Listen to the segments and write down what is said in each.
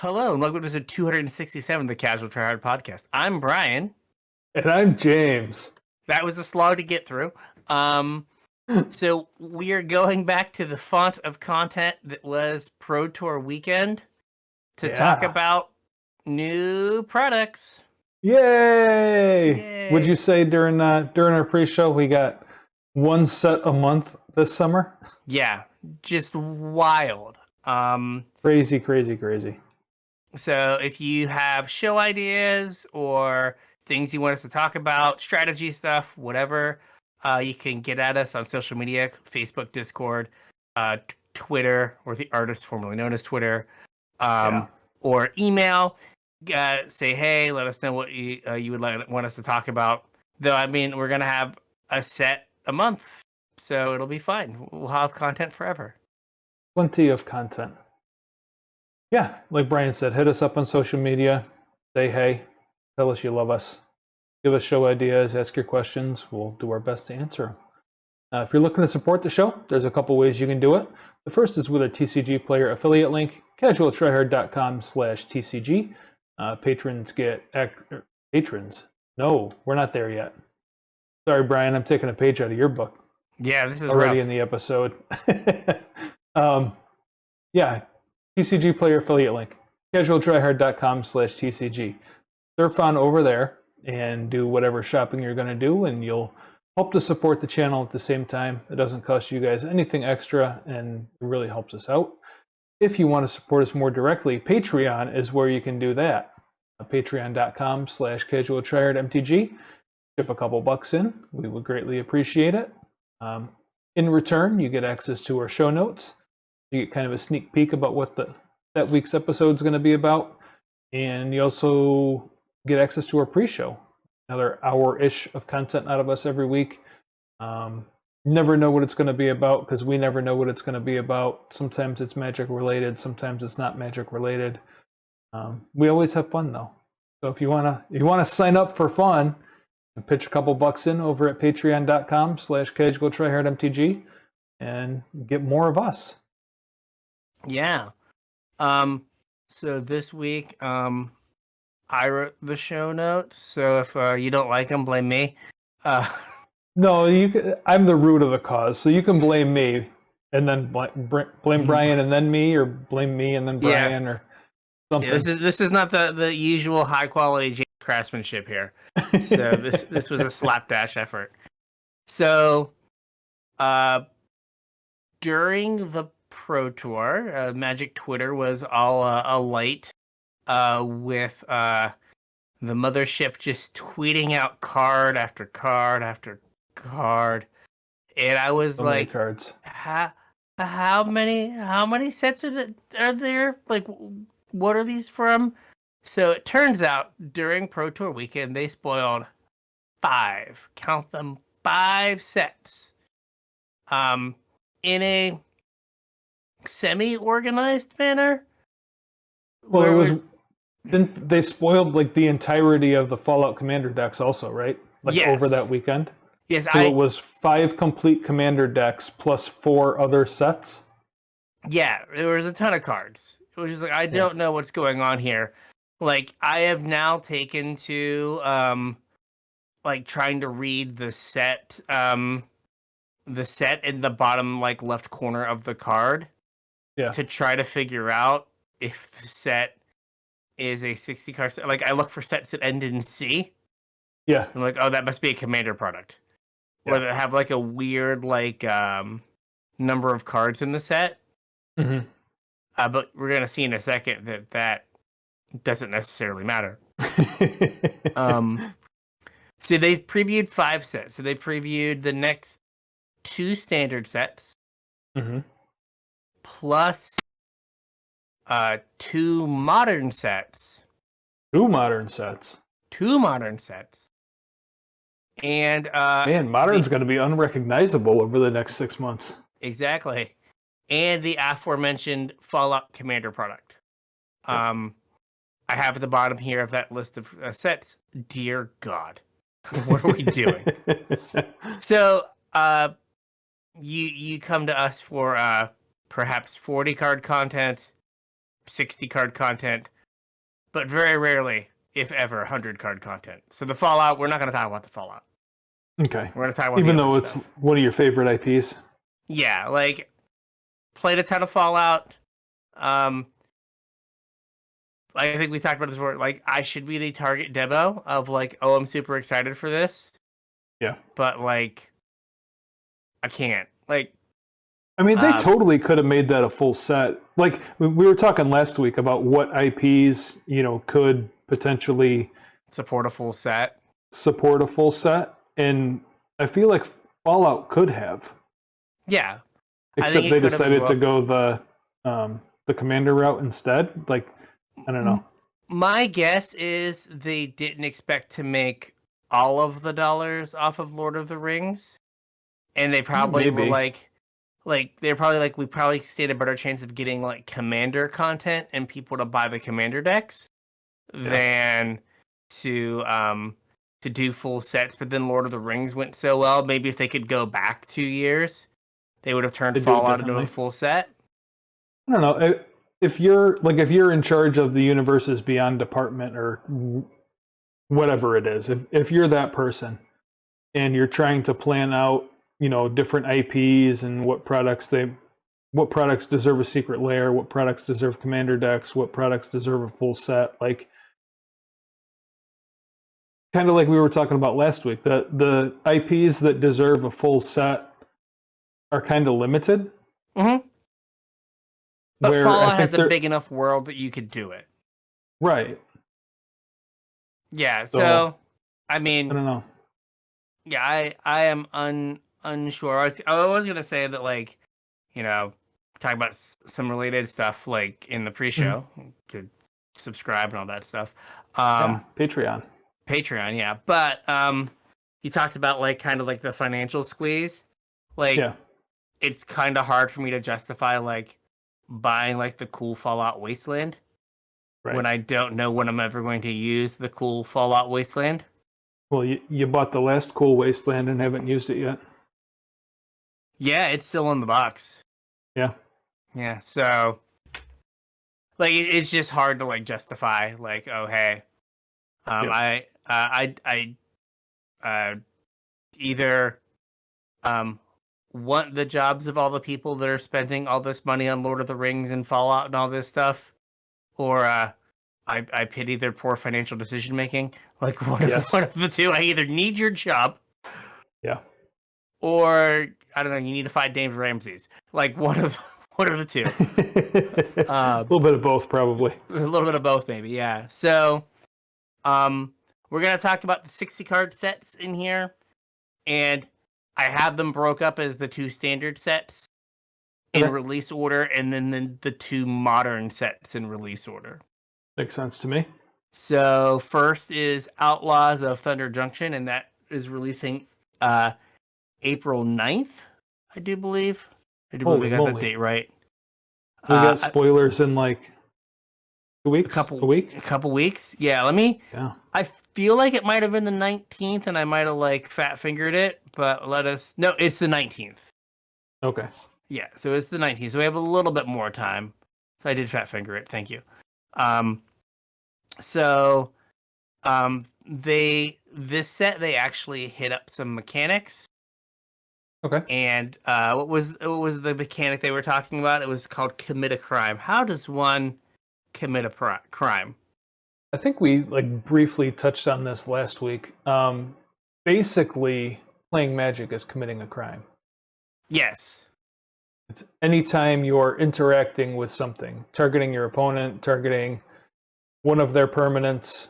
Hello, and welcome to episode 267 of the Casual Tryhard podcast. I'm Brian. And I'm James. That was a slog to get through. So we are going back to the font of content that was Pro Tour weekend to talk about new products. Yay! Would you say during our pre-show we got one set a month this summer? Yeah, just wild. Crazy. So if you have show ideas or things you want us to talk about, strategy stuff, whatever, you can get at us on social media, Facebook, Discord, Twitter, or the artist formerly known as Twitter, or email. Say, hey, let us know what you would want us to talk about. Though, I mean, we're going to have a set a month, so it'll be fine. We'll have content forever. Plenty of content. Yeah, like Brian said, hit us up on social media. Say hey. Tell us you love us. Give us show ideas. Ask your questions. We'll do our best to answer them. If you're looking to support the show, there's a couple ways you can do it. The first is with a TCG player affiliate link, CasualTryHard.com/TCG. Patrons get... Patrons? No, we're not there yet. Sorry, Brian, I'm taking a page out of your book. Yeah, this is already rough. In the episode. TCG player affiliate link, CasualTryHard.com/TCG. Surf on over there and do whatever shopping you're going to do, and you'll help to support the channel at the same time. It doesn't cost you guys anything extra, and it really helps us out. If you want to support us more directly, Patreon is where you can do that. Patreon.com/CasualTryHardMTG. Chip a couple bucks in. We would greatly appreciate it. In return, you get access to our show notes. You get kind of a sneak peek about what that week's episode is going to be about. And you also get access to our pre-show. Another hour-ish of content out of us every week. Never know what it's going to be about because we never know what it's going to be about. Sometimes it's magic related. Sometimes it's not magic related. We always have fun though. So if you wanna sign up for fun and pitch a couple bucks in over at patreon.com/CasualTryHardMTG and get more of us. Yeah. So this week, I wrote the show notes. So if you don't like them, blame me. No, I'm the root of the cause, so you can blame me and then blame Brian and then me, or blame me and then Brian, or something. Yeah, this is not the usual high quality James craftsmanship here. So this was a slapdash effort. So, during the Pro Tour, Magic Twitter was all alight with the mothership just tweeting out card after card after card, and I was so like, cards. How many sets are there? Like, what are these from? So it turns out during Pro Tour weekend they spoiled 5. Count them, 5 sets. In a semi-organized manner. Well, they spoiled like the entirety of the Fallout Commander decks also, right? Like yes. Over that weekend? Yes. So it was 5 complete Commander decks plus 4 other sets? Yeah, there was a ton of cards. It was just like, I don't know what's going on here. Like, I have now taken to, like, trying to read the set in the bottom, like, left corner of the card. Yeah. To try to figure out if the set is a 60 card set. Like, I look for sets that end in C. Yeah. I'm like, oh, that must be a commander product. Yeah. Or they have like a weird like number of cards in the set. Mm-hmm. But we're gonna see in a second that doesn't necessarily matter. So they've previewed 5 sets. So they previewed the next 2 standard sets. Mm-hmm. Plus 2 modern sets. 2 modern sets. 2 modern sets. And man, modern's going to be unrecognizable over the next 6 months. Exactly. And the aforementioned Fallout Commander product. I have at the bottom here of that list of sets. Dear God, what are we doing? So, you come to us for perhaps 40 card content, 60 card content, but very rarely, if ever, 100 card content. So the Fallout, we're not going to talk about the Fallout. Okay. We're going to talk about even the though other it's stuff. one of your favorite IPs. Yeah, like played a ton of Fallout. I think we talked about this before. Like, I should be the target demo of like, oh, I'm super excited for this. Yeah. But like, I can't. Like, I mean, they totally could have made that a full set. Like we were talking last week about what IPs, could potentially support a full set. And I feel like Fallout could have. Yeah. Except they decided to go the commander route instead. Like, I don't know. My guess is they didn't expect to make all of the dollars off of Lord of the Rings, and they probably were like they're probably like, we probably stand a better chance of getting like commander content and people to buy the commander decks than to do full sets. But then Lord of the Rings went so well, maybe if they could go back 2 years, they would have turned Fallout into a full set. I don't know. If you're in charge of the Universes Beyond department or whatever it is, if you're that person and you're trying to plan out, different IPs and what products deserve a secret lair, what products deserve commander decks, what products deserve a full set, like kind of like we were talking about last week, the IPs that deserve a full set are kind of limited. Mm-hmm. But Fallout has a big enough world that you could do it. Right. Yeah, so I mean, I don't know. Yeah, I am unsure. I was gonna say that, like, talk about some related stuff like in the pre-show. Could subscribe and all that stuff. Patreon, yeah. But you talked about like kind of like the financial squeeze. Like, it's kind of hard for me to justify like buying like the cool Fallout Wasteland when I don't know when I'm ever going to use the cool Fallout Wasteland. Well, you bought the last cool Wasteland and haven't used it yet. Yeah, it's still in the box. Yeah. Yeah, so like it's just hard to like justify like, oh hey, I either want the jobs of all the people that are spending all this money on Lord of the Rings and Fallout and all this stuff, or I pity their poor financial decision making. Like one of the two. I either need your job, or I don't know. You need to fight Dave Ramsey's. Like one of the two. A little bit of both, probably. A little bit of both, maybe. Yeah. So, we're gonna talk about the 60 card sets in here, and I have them broke up as the 2 standard sets in release order, and then the 2 modern sets in release order. Makes sense to me. So first is Outlaws of Thunder Junction, and that is releasing April 9th, I do believe. I do believe we got the date right. We got spoilers in like 2 weeks? A couple weeks. Yeah, I feel like it might have been the 19th, and I might have like fat fingered it, but no, it's the 19th. Okay. Yeah, so it's the 19th. So we have a little bit more time. So I did fat finger it. Thank you. This set, they actually hit up some mechanics. Okay. And what was the mechanic they were talking about? It was called commit a crime. How does one commit a crime? I think we like briefly touched on this last week. Basically, playing Magic is committing a crime. Yes. It's anytime you're interacting with something, targeting your opponent, targeting one of their permanents,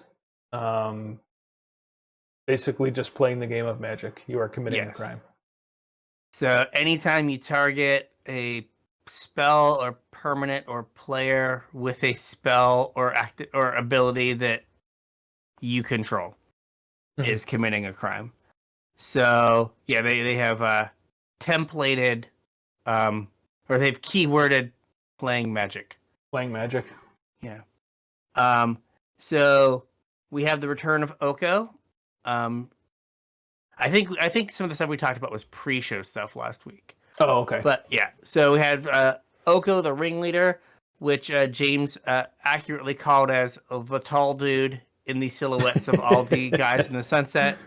basically just playing the game of Magic, you are committing a crime. So anytime you target a spell or permanent or player with a spell or ability that you control is committing a crime. So yeah, they have templated or they've keyworded playing Magic. Playing Magic. Yeah. So we have the return of Oko. I think some of the stuff we talked about was pre-show stuff last week. Oh, okay. But yeah, so we had Oko, the ringleader, which James accurately called as the tall dude in the silhouettes of all the guys in the sunset.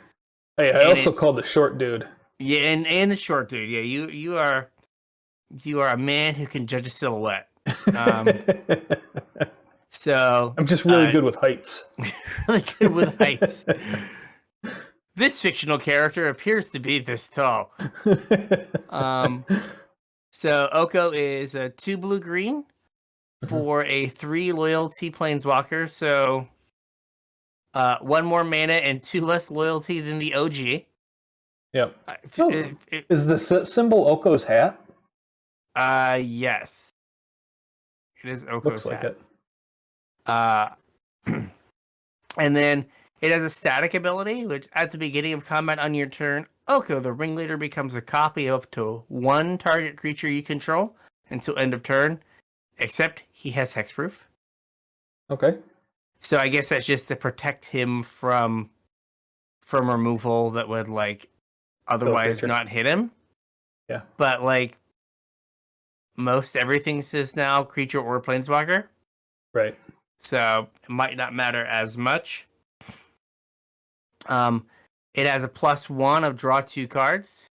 Hey, I And also called the short dude. Yeah, and the short dude. Yeah, you are a man who can judge a silhouette. So I'm just really good with heights. really good with heights. This fictional character appears to be this tall. So Oko is a 2 blue green for a 3 loyalty planeswalker. So 1 more mana and 2 less loyalty than the OG. Yep. Is the symbol Oko's hat? Yes. It is Oko's Looks like hat. it. And then it has a static ability, which at the beginning of combat on your turn, Oko, the ringleader, becomes a copy of up to 1 target creature you control until end of turn, except he has hexproof. Okay. So I guess that's just to protect him from removal that would like otherwise not hit him. Yeah. But like most everything says now creature or planeswalker. Right. So it might not matter as much. It has a +1 of draw 2 cards.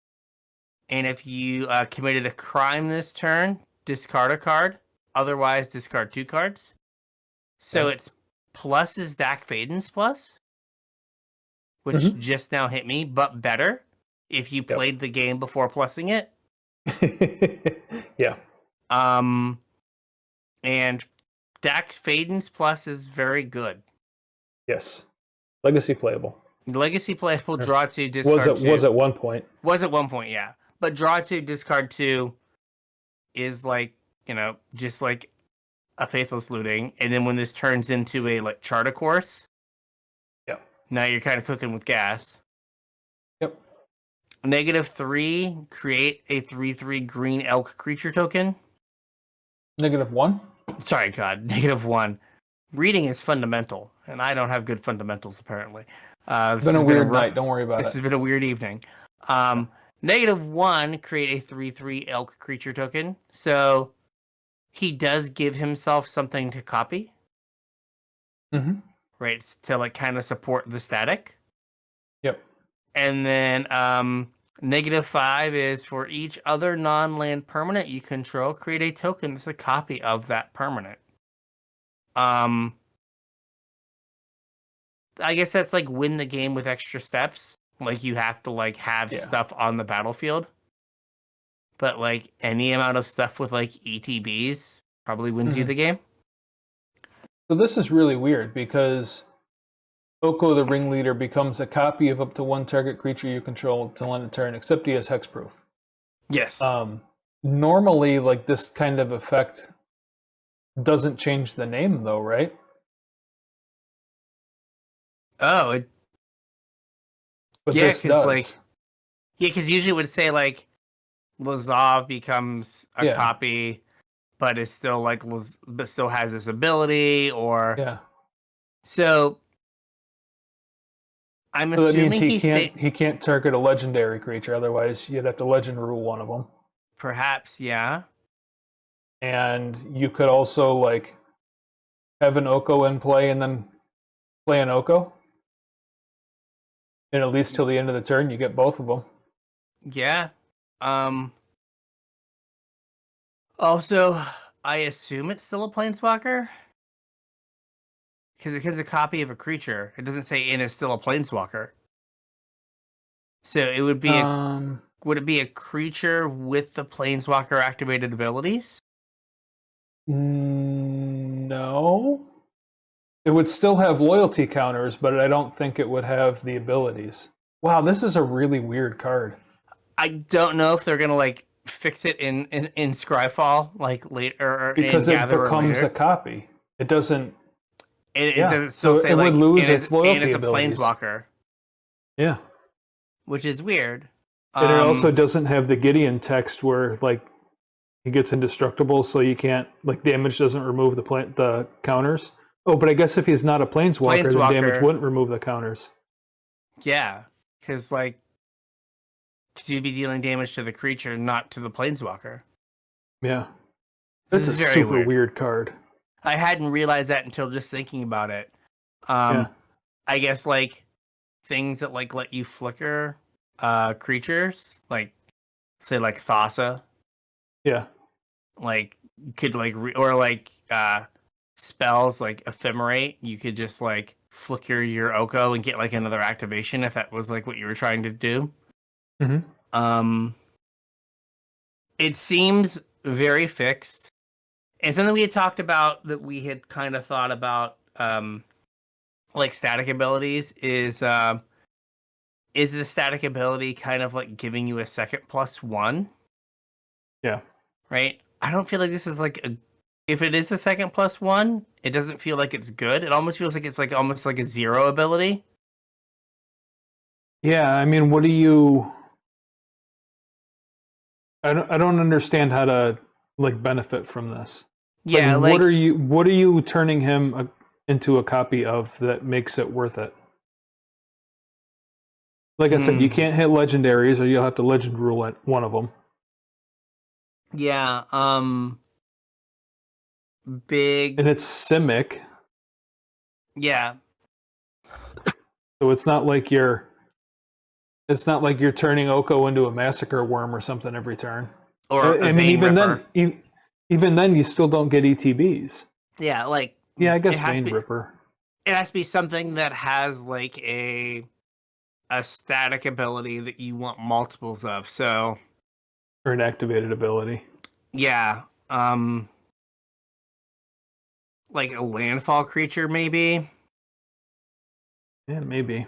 And if you committed a crime this turn, discard a card. Otherwise, discard 2 cards. So its plus is Dak Faden's plus, which just now hit me, but better if you played the game before plussing it. Yeah. And Dax Faden's plus is very good. Yes. Legacy playable. Legacy playable, draw 2, discard 2. Was at one point. Was at one point, yeah. But draw 2, discard 2 is like, just like a Faithless Looting. And then when this turns into a like Charter Course, now you're kind of cooking with gas. Yep. -3, create a 3/3 green elk creature token. -1? Sorry, God. -1. Reading is fundamental, and I don't have good fundamentals, apparently. It's been a weird night. Don't worry about it. This has been a weird evening. -1, create a 3/3 elk creature token. So he does give himself something to copy. Mm-hmm. Right, to like kind of support the static. Yep. And then -5 is for each other non-land permanent you control, create a token that's a copy of that permanent. I guess that's like win the game with extra steps. Like you have to like have stuff on the battlefield. But like any amount of stuff with like ETBs probably wins you the game. So this is really weird because Oko the Ringleader becomes a copy of up to 1 target creature you control until end of turn, except he has hexproof. Yes. Normally, like this kind of effect doesn't change the name, though, right? Oh, because usually it would say like Lazav becomes a copy, but is still like but still has this ability, or So I'm assuming he can't target a legendary creature. Otherwise, you'd have to legend rule one of them. Perhaps, yeah. And you could also like have an Oko in play and then play an Oko. And at least till the end of the turn, you get both of them. Yeah. Also, I assume it's still a planeswalker. Because it gives a copy of a creature. It doesn't say it is still a planeswalker. So it would be would it be a creature with the planeswalker activated abilities? No. It would still have loyalty counters, but I don't think it would have the abilities. Wow, this is a really weird card. I don't know if they're gonna like fix it in Scryfall like later, because it becomes a copy. It doesn't. It doesn't still say it like would lose its loyalty and it's a abilities. planeswalker. Yeah, which is weird. And it also doesn't have the Gideon text where like he gets indestructible, so you can't like damage doesn't remove the counters. Oh, but I guess if he's not a planeswalker, then damage wouldn't remove the counters. Yeah, because you'd be dealing damage to the creature, not to the planeswalker. Yeah. This That's is a very super weird card. I hadn't realized that until just thinking about it. Yeah. I guess like things that like let you flicker creatures, like say like Thassa, Yeah. like could like or like spells like Ephemerate, you could just like flicker your Oko and get like another activation if that was like what you were trying to do. Mm-hmm. It seems very fixed. And something we had talked about that we had kind of thought about like static abilities is the static ability kind of like giving you a second +1? Yeah. Right? I don't feel like this is like if it is a second +1, it doesn't feel like it's good. It almost feels like it's like almost like a 0 ability. Yeah, I mean, what do you... I don't understand how to like benefit from this. Yeah, What like are you turning him into a copy of that makes it worth it? Like I said, you can't hit legendaries, or you'll have to legend rule at one of them. yeah, big. And it's Simic, Yeah, so it's not like you're turning Oko into a massacre worm or something every turn. or a I mean, Vein Ripper. even then, you still don't get ETBs. Yeah, like Yeah, I guess it has Vein to be. Ripper. It has to be something that has like a static ability that you want multiples of. So Or an activated ability. yeah, like a landfall creature maybe. Yeah, maybe.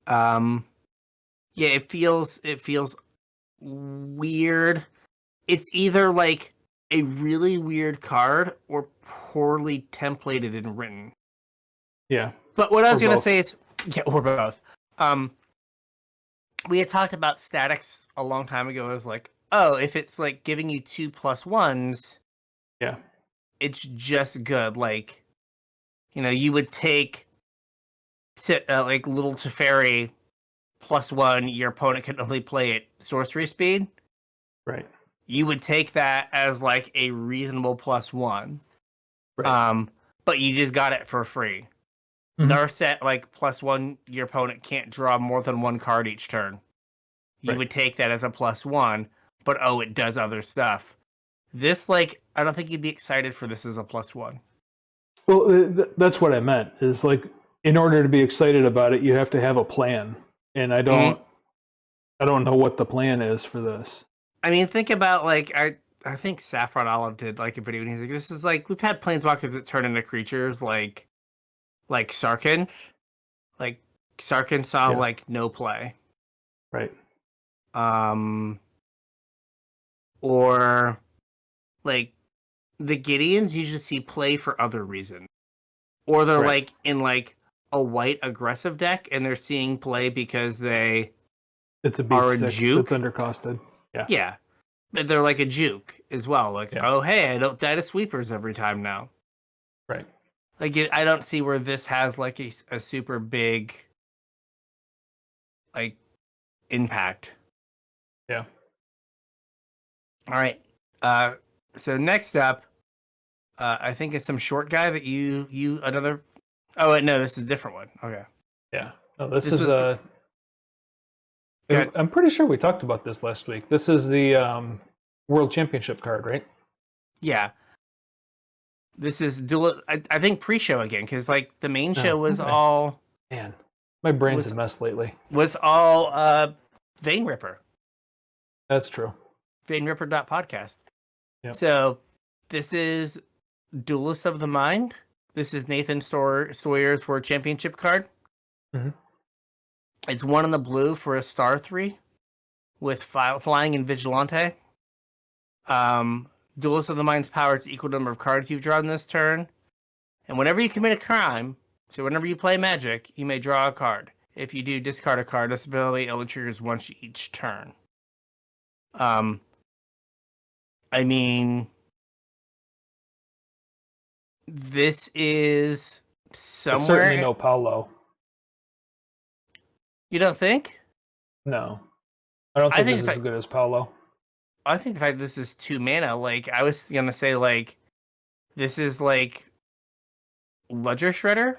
Yeah, it feels weird. It's either like a really weird card or poorly templated and written. Yeah. But what I was Or gonna both. say is, yeah, or both. We had talked about statics a long time ago. It was like, oh, if it's like giving you 2+1s, Yeah. it's just good. Like, you would take like little Teferi +1. Your opponent can only play at sorcery speed. Right. You would take that as like a reasonable +1. Right. But you just got it for free. Mhm. Narset like +1, your opponent can't draw more than one card each turn. You Right. would take that as a +1, but oh, it does other stuff. This, like, I don't think you'd be excited for this as a +1. Well, that's what I meant. Is like, in order to be excited about it, you have to have a plan, and I don't. I don't know what the plan is for this. I mean, think about like I think Saffron Olive did like a video, and he's like, "This is like we've had planeswalkers that turn into creatures like Sarkhan, like Sarkhan saw Yeah. like no play, Right. or like the Gideons usually see play for other reasons, or they're Right. like in like a white aggressive deck and they're seeing play because they It's a beat are a stick juke. that's undercosted. Yeah. Yeah, but they're like a juke as well. Like, Yeah. oh hey, I don't die to sweepers every time now. Right. Like, I don't see where this has like a super big like impact. Yeah. All right. So next up, I think it's some short guy that you another. Oh wait, no, this is a different one. Okay. Yeah. No, this This is was a. Good. I'm pretty sure we talked about this last week. This is the World Championship card, right? Yeah. This is dual. I think pre-show again because like the main show was okay. all Man, my brain's a mess lately. was all Vein Ripper. That's true. VeinRipper.podcast. Yep. So this is Duelist of the Mind. This is Nathan Sawyer's World Championship card. Mm-hmm. It's 1 in the blue for a star 3 with flying and vigilante. Duelist of the Mind's power is equal number of cards you've drawn this turn. And whenever you commit a crime, so whenever you play Magic, you may draw a card. If you do, discard a card. This ability only triggers once each turn. I mean, this is somewhere. It's certainly no Paulo. You don't think? No, I don't think this is as good as Paulo. I think the fact this is 2 mana, like I was gonna say, like this is like Ledger Shredder.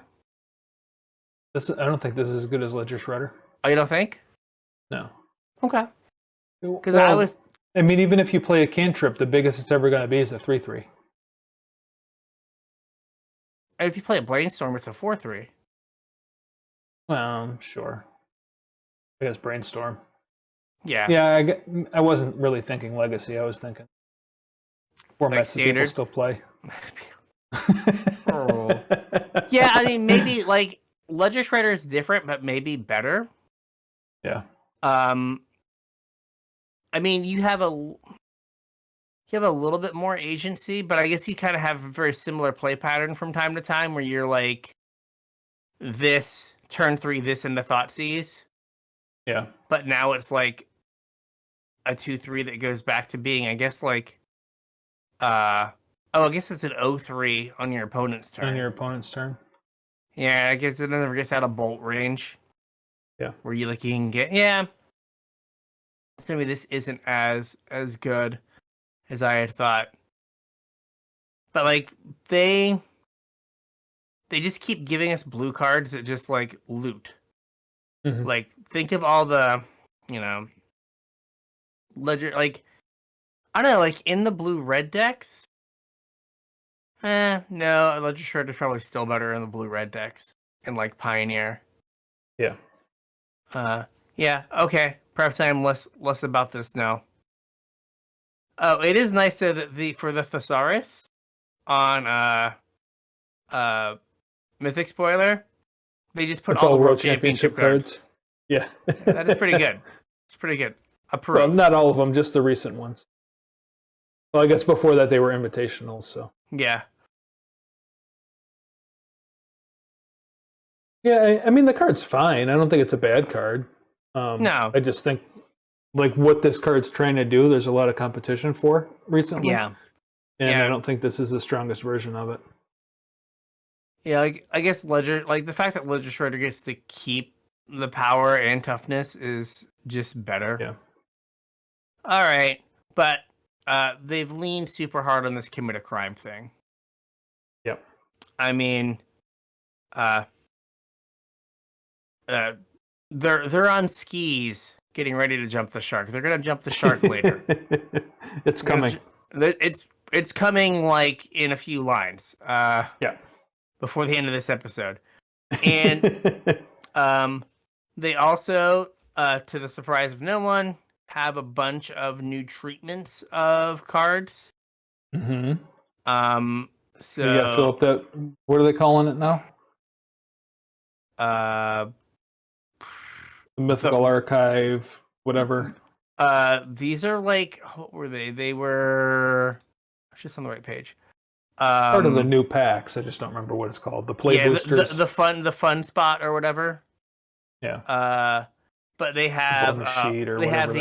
I don't think this is as good as Ledger Shredder. Oh, you don't think? No. Okay. Because Well, I mean, even if you play a cantrip, the biggest it's ever going to be is a 3/3. if you play a Brainstorm, it's a 4/3. Well, sure. I guess Brainstorm. Yeah. Yeah, I wasn't really thinking Legacy. I was thinking formats that people still play. Oh. Yeah, I mean, maybe like Ledger Shredder is different, but maybe better. Yeah. I mean, you have a little bit more agency, but I guess you kind of have a very similar play pattern from time to time, where you're like, this turn 3, this in the Thoughtseize. Yeah. But now it's like a 2/3 that goes back to being, I guess, like, I guess it's an 0/3 on your opponent's turn. On your opponent's turn. Yeah, I guess it never gets out of bolt range. Yeah. Where you can get, yeah. So maybe this isn't as good as I had thought. But like they just keep giving us blue cards that just like loot. Mm-hmm. Like think of all the, Ledger, like I don't know, like in the blue red decks. No, Ledger Shredder is probably still better in the blue red decks and like Pioneer. Yeah. Yeah, okay. Perhaps I am less about this now. Oh, it is nice that for the Thesaurus on Mythic Spoiler, they just put all the World Championship cards. Yeah. That is pretty good. It's pretty good. Approved. Well, not all of them, just the recent ones. Well, I guess before that they were invitationals, so. Yeah. Yeah, I mean, the card's fine. I don't think it's a bad card. No. I just think, like, what this card's trying to do, there's a lot of competition for recently. Yeah. And I don't think this is the strongest version of it. Yeah, like, I guess Ledger, like, the fact that Ledger Shredder gets to keep the power and toughness is just better. Yeah. All right. But they've leaned super hard on this commit a crime thing. Yep. I mean, they're on skis getting ready to jump the shark. They're gonna jump the shark later. It's coming. It's coming like in a few lines. Yeah. Before the end of this episode, and they also, to the surprise of no one, have a bunch of new treatments of cards. Mm-hmm. So you got Philip. That what are they calling it now? The Mythical Archive, whatever. These are like, what were they? They were just on the right page. Part of the new packs. I just don't remember what it's called. The play boosters. The fun spot or whatever. Yeah. But they have they have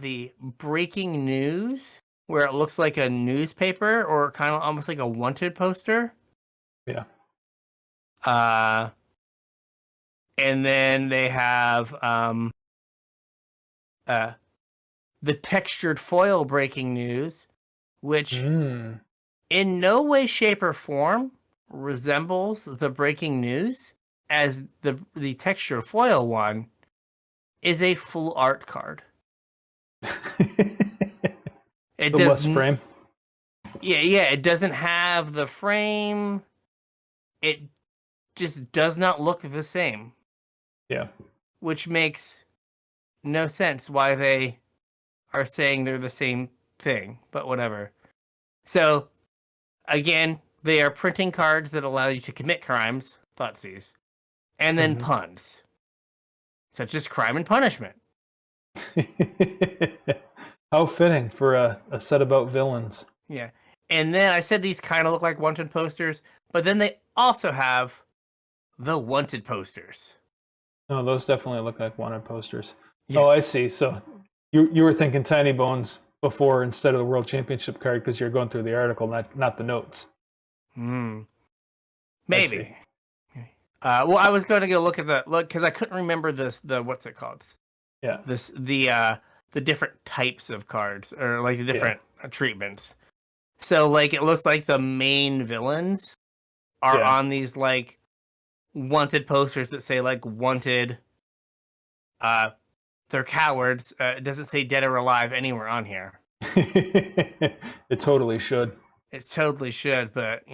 the breaking news where it looks like a newspaper or kind of almost like a wanted poster. Yeah. And then they have the textured foil breaking news, which in no way, shape, or form resembles the breaking news, as the textured foil one is a full art card. It does frame. Yeah, it doesn't have the frame. It just does not look the same. Yeah. Which makes no sense why they are saying they're the same thing, but whatever. So, again, they are printing cards that allow you to commit crimes, Thoughtseize, and then puns, such as crime and punishment. How fitting for a set about villains. Yeah. And then I said these kind of look like wanted posters, but then they also have the wanted posters. No, those definitely look like wanted posters. Yes. Oh, I see. So you were thinking Tiny Bones before instead of the World Championship card because you're going through the article, not the notes. Maybe. Well, I was going to go look because I couldn't remember the what's it called? Yeah. the different types of cards or like the different treatments. So like it looks like the main villains are on these like wanted posters that say like wanted. They're cowards. It doesn't say dead or alive anywhere on here. It totally should. It totally should, but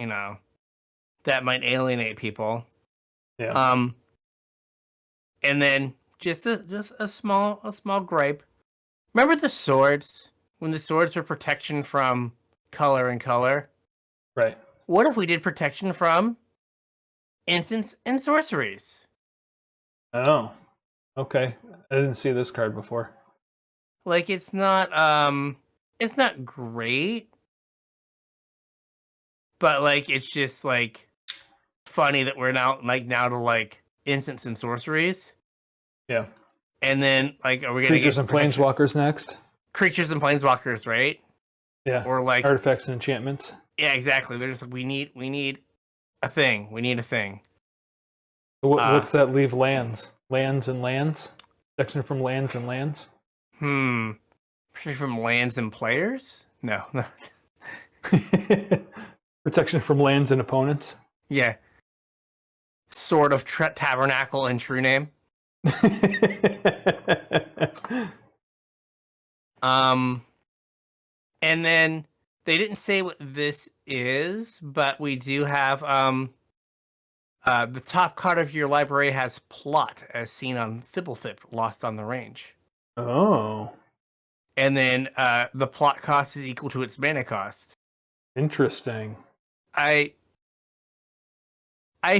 that might alienate people. Yeah. And then just a small gripe. Remember the swords? When the swords were protection from color and color? Right. What if we did protection from instants and sorceries? Oh. Okay. I didn't see this card before. Like it's not great, but like it's just like funny that we're now to like instants and sorceries. Yeah. And then like are we gonna Creatures get and planeswalkers next? Creatures and planeswalkers, right? Yeah. Or like artifacts and enchantments. Yeah, exactly. They're just like we need a thing. We need a thing. What's that leave lands? Lands and lands? Protection from lands and lands? From lands and players? No. Protection from lands and opponents? Yeah. Sword of Tabernacle and True Name. And then they didn't say what this is, but we do have the top card of your library has plot as seen on Thibblethip, Lost on the Range. Oh. And then the plot cost is equal to its mana cost. Interesting. I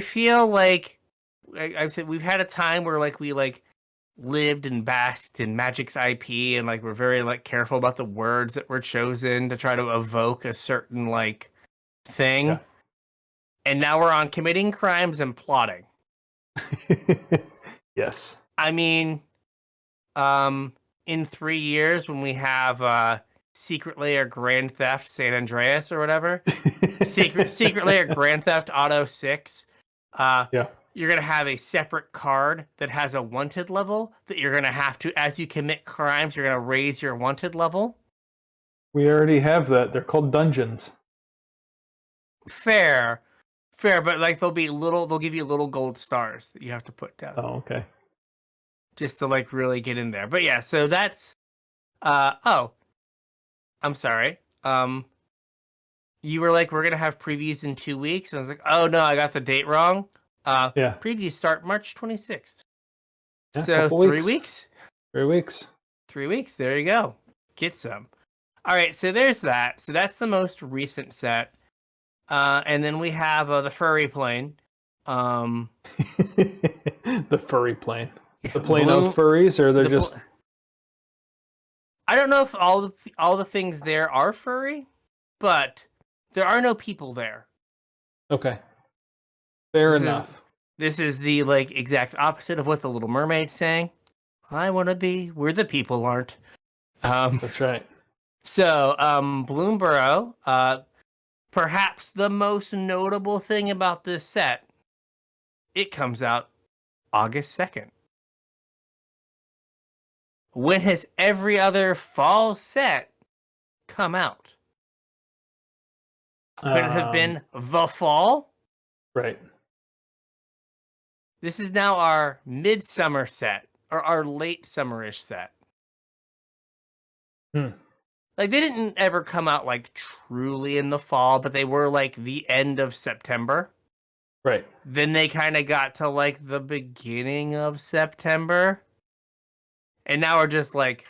feel like I've said we've had a time where like we like lived and basked in Magic's IP and like we're very like careful about the words that were chosen to try to evoke a certain like thing. Yeah. And now we're on committing crimes and plotting. Yes. I mean, in 3 years when we have Secret Lair Grand Theft San Andreas or whatever, Secret Lair Grand Theft Auto 6, you're going to have a separate card that has a wanted level that you're going to have to, as you commit crimes, you're going to raise your wanted level. We already have that. They're called dungeons. Fair, but like they'll give you little gold stars that you have to put down. Oh, okay. Just to like really get in there. But yeah, so that's I'm sorry. You were like, we're going to have previews in 2 weeks. And I was like, oh no, I got the date wrong. Previews start March 26th. Yeah, so 3 weeks. 3 weeks. 3 weeks. There you go. Get some. All right. So there's that. So that's the most recent set. And then we have the furry plane. The furry plane. The plane of furries, or they're just. I don't know if all the things there are furry, but there are no people there. Okay. Fair enough. This is the like exact opposite of what the Little Mermaid's saying. I want to be where the people aren't. That's right. So, Bloomborough, perhaps the most notable thing about this set, it comes out August 2nd. When has every other fall set come out? Could it have been the fall? Right. This is now our midsummer set, or our late summerish set. Like, they didn't ever come out, like, truly in the fall, but they were, like, the end of September. Right. Then they kind of got to, like, the beginning of September. And now we're just, like,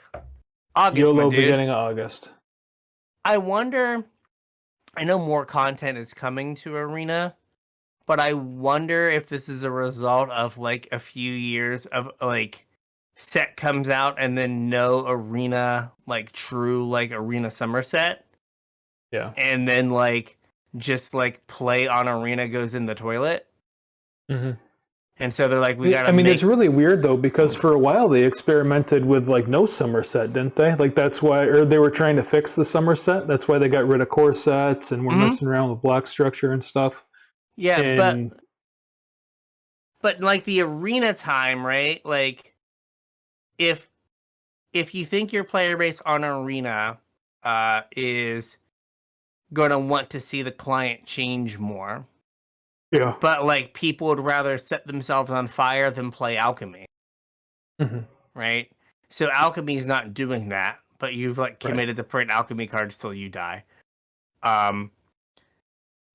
August, YOLO beginning of August. I wonder... I know more content is coming to Arena, but I wonder if this is a result of, like, a few years of, like... set comes out and then no Arena, like true like Arena summer set. Yeah. And then like just like play on Arena goes in the toilet. Mm-hmm. And so they're like, we gotta it's really weird though, because for a while they experimented with like no summer set, didn't they? Like that's why, or they were trying to fix the summer set. That's why they got rid of core sets and were messing around with block structure and stuff. Yeah, but like the Arena time, right? Like if if you think your player base on Arena is going to want to see the client change more, Yeah. but like people would rather set themselves on fire than play Alchemy, right? So Alchemy is not doing that, but you've like committed to print Alchemy cards till you die.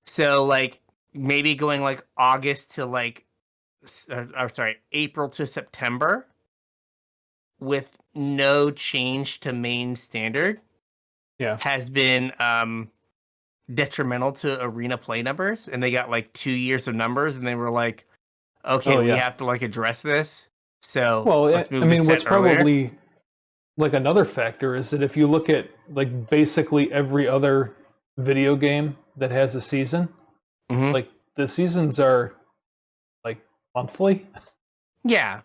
So like maybe going like August to like, April to September with no change to main standard has been detrimental to Arena play numbers, and they got like 2 years of numbers, and they were like, okay, we have to like address this. So let's move the set what's earlier. probably like another factor is that if you look at like basically every other video game that has a season, like the seasons are like monthly. Yeah.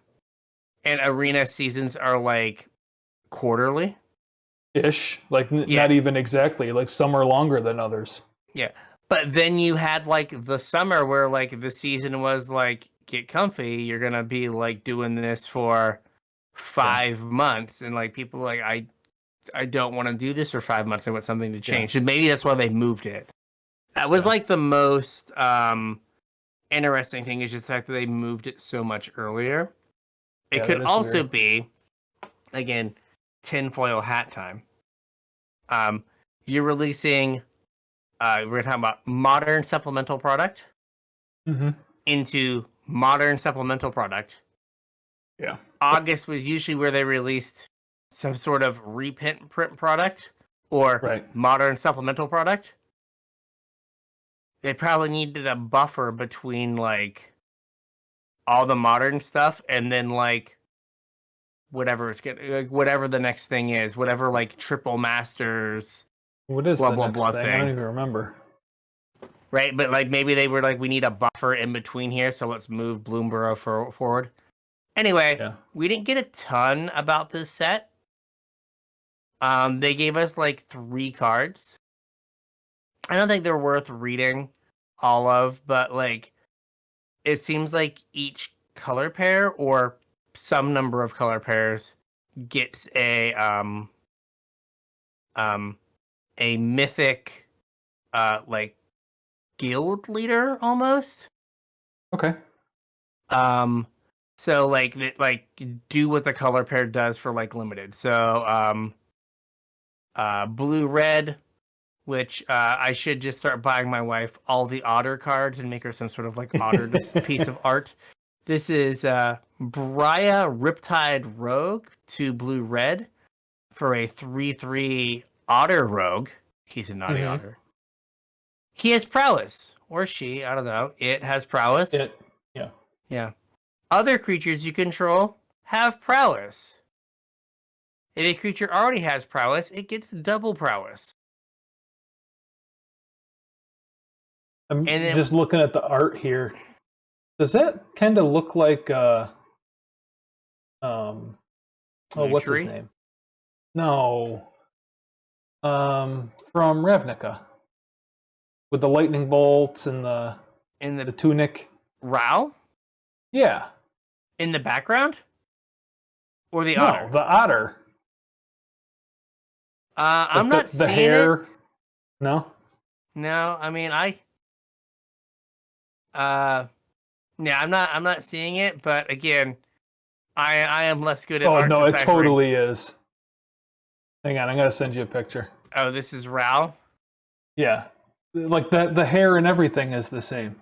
And Arena seasons are like quarterly. Ish. Like not even exactly. Like some are longer than others. Yeah. But then you had like the summer where like the season was like, get comfy, you're gonna be like doing this for 5 months, and like people are like, I don't want to do this for 5 months. I want something to change. And maybe that's why they moved it. That was like the most interesting thing, is just the fact that they moved it so much earlier. It could also be, again, tinfoil hat time. You're releasing we're talking about modern supplemental product into modern supplemental product. Yeah. August was usually where they released some sort of reprint product or modern supplemental product. They probably needed a buffer between like all the modern stuff and then like whatever it's getting, like whatever the next thing is, whatever like triple masters. What is blah the blah next blah thing? I don't even remember. Right, but like maybe they were like, we need a buffer in between here, so let's move Bloomborough forward. Anyway, we didn't get a ton about this set. They gave us like 3 cards. I don't think they're worth reading all of, but like it seems like each color pair or some number of color pairs gets a mythic like guild leader almost. Okay. So like do what the color pair does for like limited. So blue red, which I should just start buying my wife all the otter cards and make her some sort of like otter piece of art. This is Briya Riptide Rogue to blue red for a 3/3 otter rogue. He's a naughty otter. He has prowess, or she, I don't know. It has prowess. Yeah. Other creatures you control have prowess. If a creature already has prowess, it gets double prowess. I'm just looking at the art here. Does that kind of look like what's his name? No. From Ravnica. With the lightning bolts and the tunic. Rao? Yeah. In the background? Or the otter? No, the otter. I'm not seeing the hair. it. No? No, I mean I'm not seeing it, but again, I am less good at art deciphering. It totally is. Hang on, I'm gonna send you a picture. Oh, this is Rao? Yeah. Like the hair and everything is the same.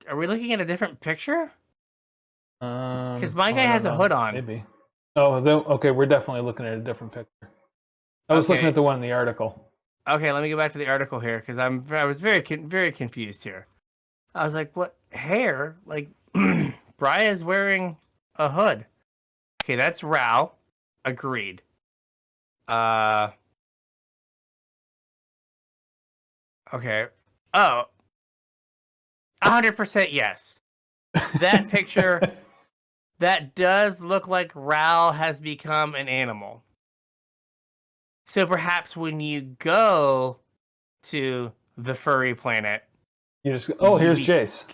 Are we looking at a different picture? Because my guy has a hood on. Maybe. Oh, okay. We're definitely looking at a different picture. I was looking at the one in the article. Okay, let me go back to the article here because I was very confused here. I was like, "What hair? Like, Briya is wearing a hood." Okay, that's Rao. Agreed. Okay. Oh. 100% yes. That picture, that does look like Rao has become an animal. So perhaps when you go to the furry planet, you just here's Jace.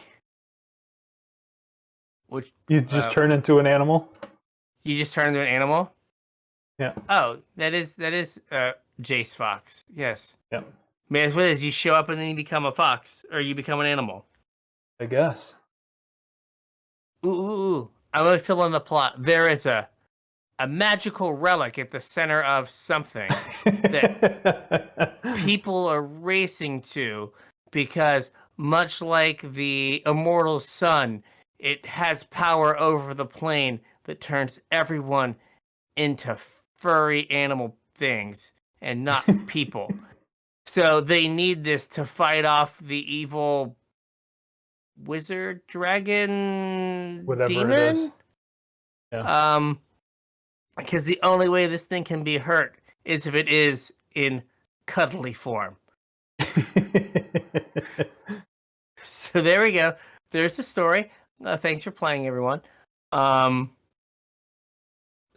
Which you just turn into an animal? You just turn into an animal? Yeah. Oh, that is Jace Fox. Yes. Yep. Man, what is you show up and then you become a fox or you become an animal. I guess. Ooh. I'm gonna fill in the plot. There is a magical relic at the center of something that people are racing to because much like the immortal sun, it has power over the plane that turns everyone into furry animal things and not people. So they need this to fight off the evil wizard, dragon, Whatever demon. it is. Yeah. Because the only way this thing can be hurt is if it is in cuddly form. So there we go. There's the story. Thanks for playing, everyone.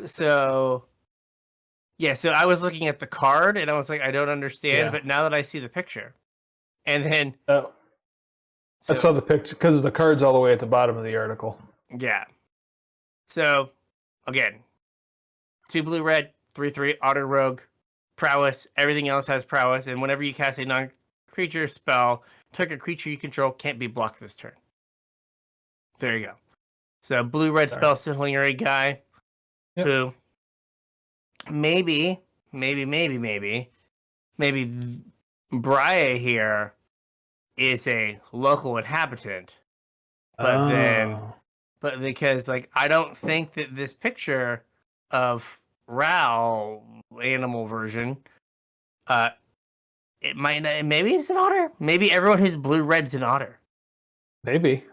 So I was looking at the card and I was like, I don't understand. Yeah. But now that I see the picture, and then I saw the picture because the card's all the way at the bottom of the article. Yeah. So again, 2 blue red, 3/3 auto rogue, prowess. Everything else has prowess, and whenever you cast a non-creature spell, target creature you control can't be blocked this turn. There you go. So blue red spell signaling guy, who maybe Briar here is a local inhabitant, but because like I don't think that this picture of Ral animal version, it might not, maybe it's an otter. Maybe everyone who's blue red's an otter. Maybe.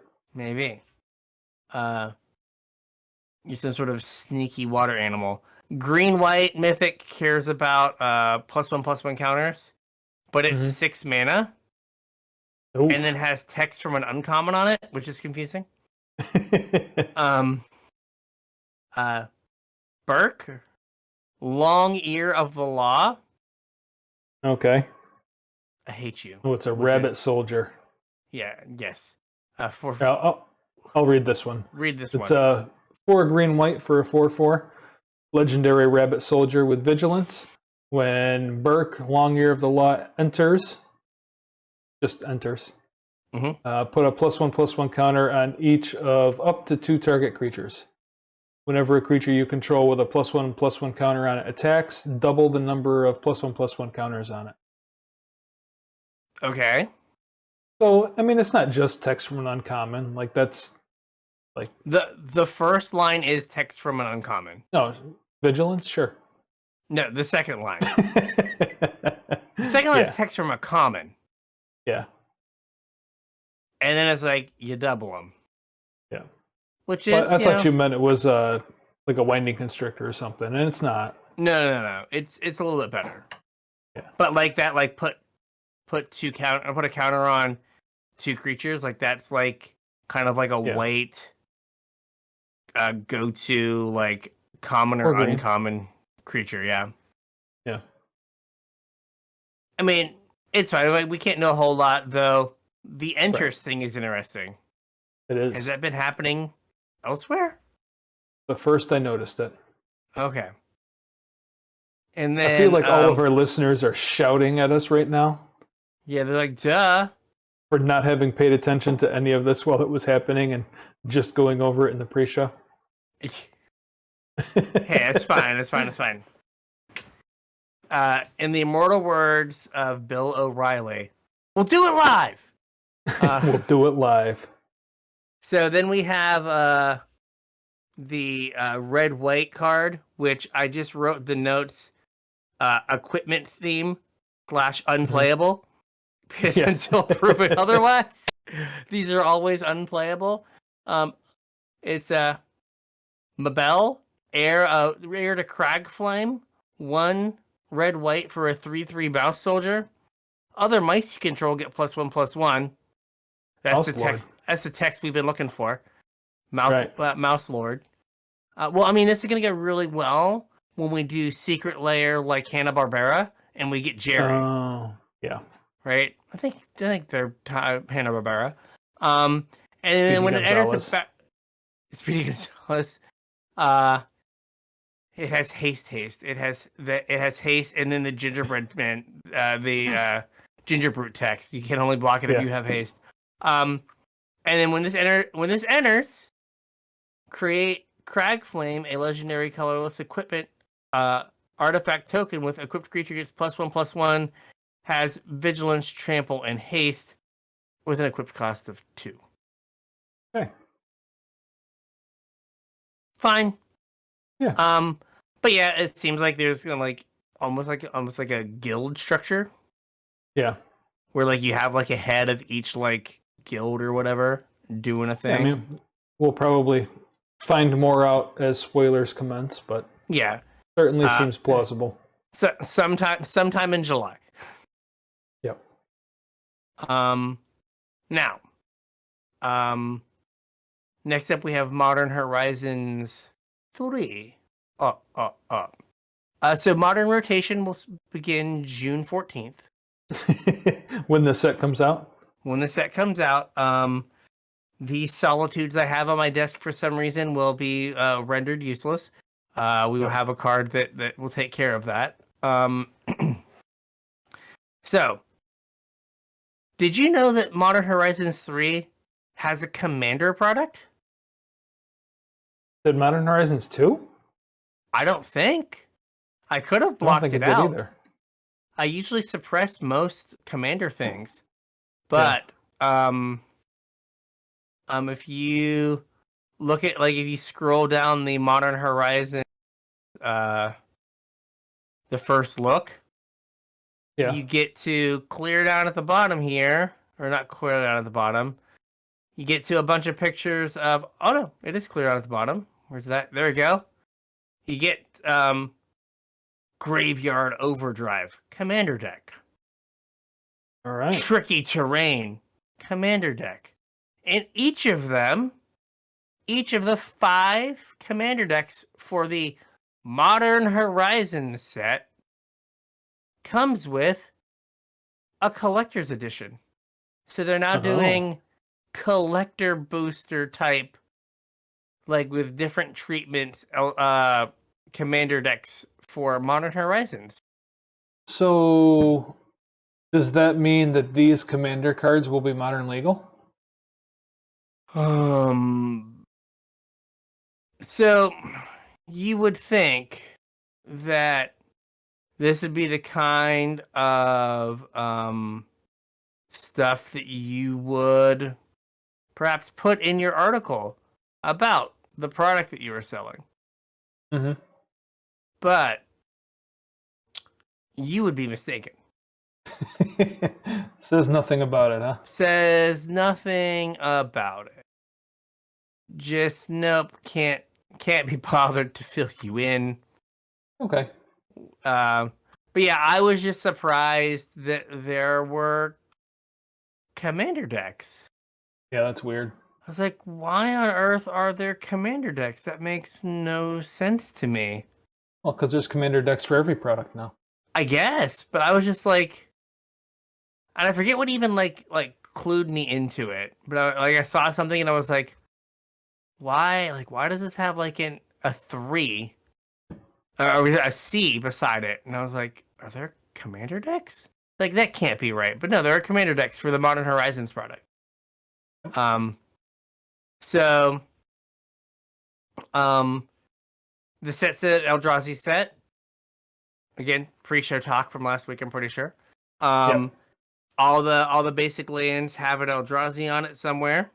You're some sort of sneaky water animal. Green white mythic cares about +1/+1 counters, but it's 6 mana. Ooh. And then has text from an uncommon on it, which is confusing. Burke, long ear of the law. Okay. I hate you. Oh, it's a rabbit soldier. Yeah. Yes. I'll read this one. It's one. 4 green white for a 4/4. Legendary rabbit soldier with vigilance. When Burke, long ear of the law, enters, just enters. Put a +1/+1 counter on each of up to 2 target creatures. Whenever a creature you control with a +1/+1 counter on it attacks, double the number of +1/+1 counters on it. Okay. So, I mean, it's not just text from an uncommon. Like, that's like the first line is text from an uncommon. No, vigilance, sure. No, the second line. The second line is text from a common. Yeah. And then it's like you double them. Yeah. Which is I thought you meant it was like a winding constrictor or something, and it's not. No. It's a little bit better. Yeah. But like that, like put a counter on 2 creatures, like that's like kind of like a white go-to like common or uncommon creature, yeah. Yeah. I mean, it's fine. Like, we can't know a whole lot though. The enters thing is interesting. It is. Has that been happening elsewhere? But first I noticed it. Okay. And then I feel like all of our listeners are shouting at us right now. Yeah, they're like, duh. For not having paid attention to any of this while it was happening and just going over it in the pre-show. Hey, it's fine. It's fine. In the immortal words of Bill O'Reilly, we'll do it live. We'll do it live. So then we have the red-white card, which I just wrote the notes, equipment theme / unplayable. Because until proven otherwise, these are always unplayable. It's Mabel, heir to Cragflame, 1 red-white for a 3/3 mouse soldier. Other mice you control get +1/+1. That's the text. That's the text we've been looking for. Mouse Lord. Well, I mean, this is gonna get really well when we do Secret Lair like Hanna-Barbera, and we get Jerry. Oh, yeah. Right? I think they're Hanna-Barbera. And then when it enters the Speedy Gonzalez, It has haste. It has haste, and then the gingerbread man, the ginger brute text. You can only block it if Yeah. you have haste. And then when this enters, create Cragflame, a legendary colorless equipment artifact token with equipped creature gets +1/+1, has vigilance, trample, and haste with an equipped cost of 2. Okay. Fine. Yeah. But yeah, it seems like there's almost like a guild structure Yeah. where like you have like a head of each like guild or whatever doing a Yeah, I thing. mean, we'll probably find more out as spoilers commence, but Yeah. certainly seems plausible. So sometime in July. Yep. Now, next up we have Modern Horizons 3. So Modern Rotation will begin June 14th. When the set comes out? When the set comes out, these solitudes I have on my desk for some reason will be rendered useless. We will have a card that will take care of that. So, did you know that Modern Horizons 3 has a Commander product? Did Modern Horizons 2? I don't think. I could have I don't blocked think it it did out. either. I usually suppress most Commander things, but if you look at if you scroll down the Modern Horizon, the first look, you get to clear down at the bottom here, or not clear down at the bottom. You get to a bunch of pictures of. Oh no, it is clear down at the bottom. Where's that? There we go. You get Graveyard Overdrive Commander deck. All right. Tricky Terrain Commander deck. And each of the 5 Commander decks for the Modern Horizons set comes with a collector's edition. So they're now doing collector booster type, like with different treatments, Commander decks for Modern Horizons. So, does that mean that these Commander cards will be Modern legal? So you would think that this would be the kind of stuff that you would perhaps put in your article about the product that you are selling. Mm-hmm. But you would be mistaken. Says nothing about it, huh? Says nothing about it. Just nope, can't be bothered to fill you in. Okay. But yeah, I was just surprised that there were Commander decks. Yeah, that's weird. I was like, why on earth are there Commander decks? That makes no sense to me. Well, because there's Commander decks for every product now. I guess, but I was just like, and I forget what even like clued me into it. But I saw something and I was like, why? Like, why does this have like a 3 or a C beside it? And I was like, are there Commander decks? Like that can't be right. But no, there are Commander decks for the Modern Horizons product. So, the set's the Eldrazi set. Again, pre-show talk from last week, I'm pretty sure. All the basic lands have an Eldrazi on it somewhere.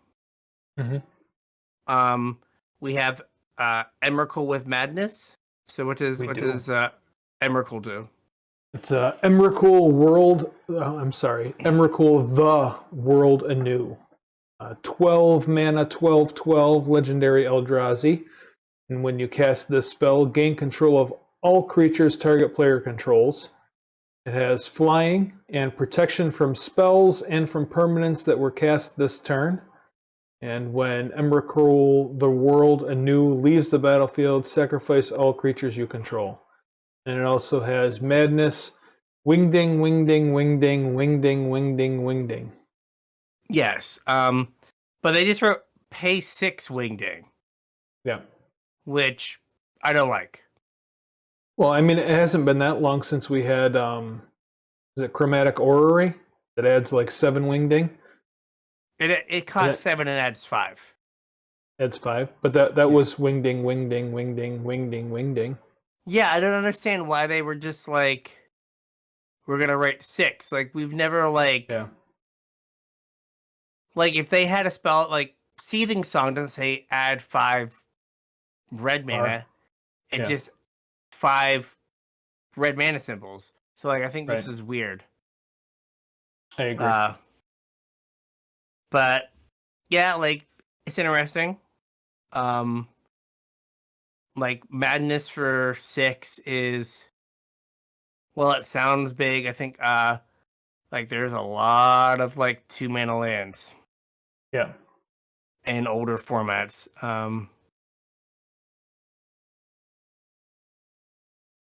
Mm-hmm. We have Emrakul with Madness. So what does Emrakul do? It's Emrakul World. Emrakul the World Anew. 12 mana, 12/12 legendary Eldrazi. And when you cast this spell, gain control of all creatures target player controls. It has flying and protection from spells and from permanents that were cast this turn. And when Emrakul the World Anew leaves the battlefield, sacrifice all creatures you control. And it also has Madness, Wingding, Wingding, Wingding, Wingding, Wingding, Wingding. Yes. But they just wrote pay 6 Wingding. Yeah. Which I don't like. Well, I mean, it hasn't been that long since we had, is it Chromatic Orrery that adds like 7 wingding? It costs 7 and adds 5. Adds 5, but that Yeah. was wingding, wingding, wingding, wingding, wingding. Yeah, I don't understand why they were just like, we're gonna write 6. Like we've never like, Yeah. like if they had a spell like Seething Song doesn't say add 5 red mana, it Yeah. just 5 red mana symbols. So like I think this Right. is weird. I agree. But yeah, like it's interesting. Like Madness for 6 is, well, it sounds big. I think like there's a lot of like 2 mana lands Yeah. in older formats.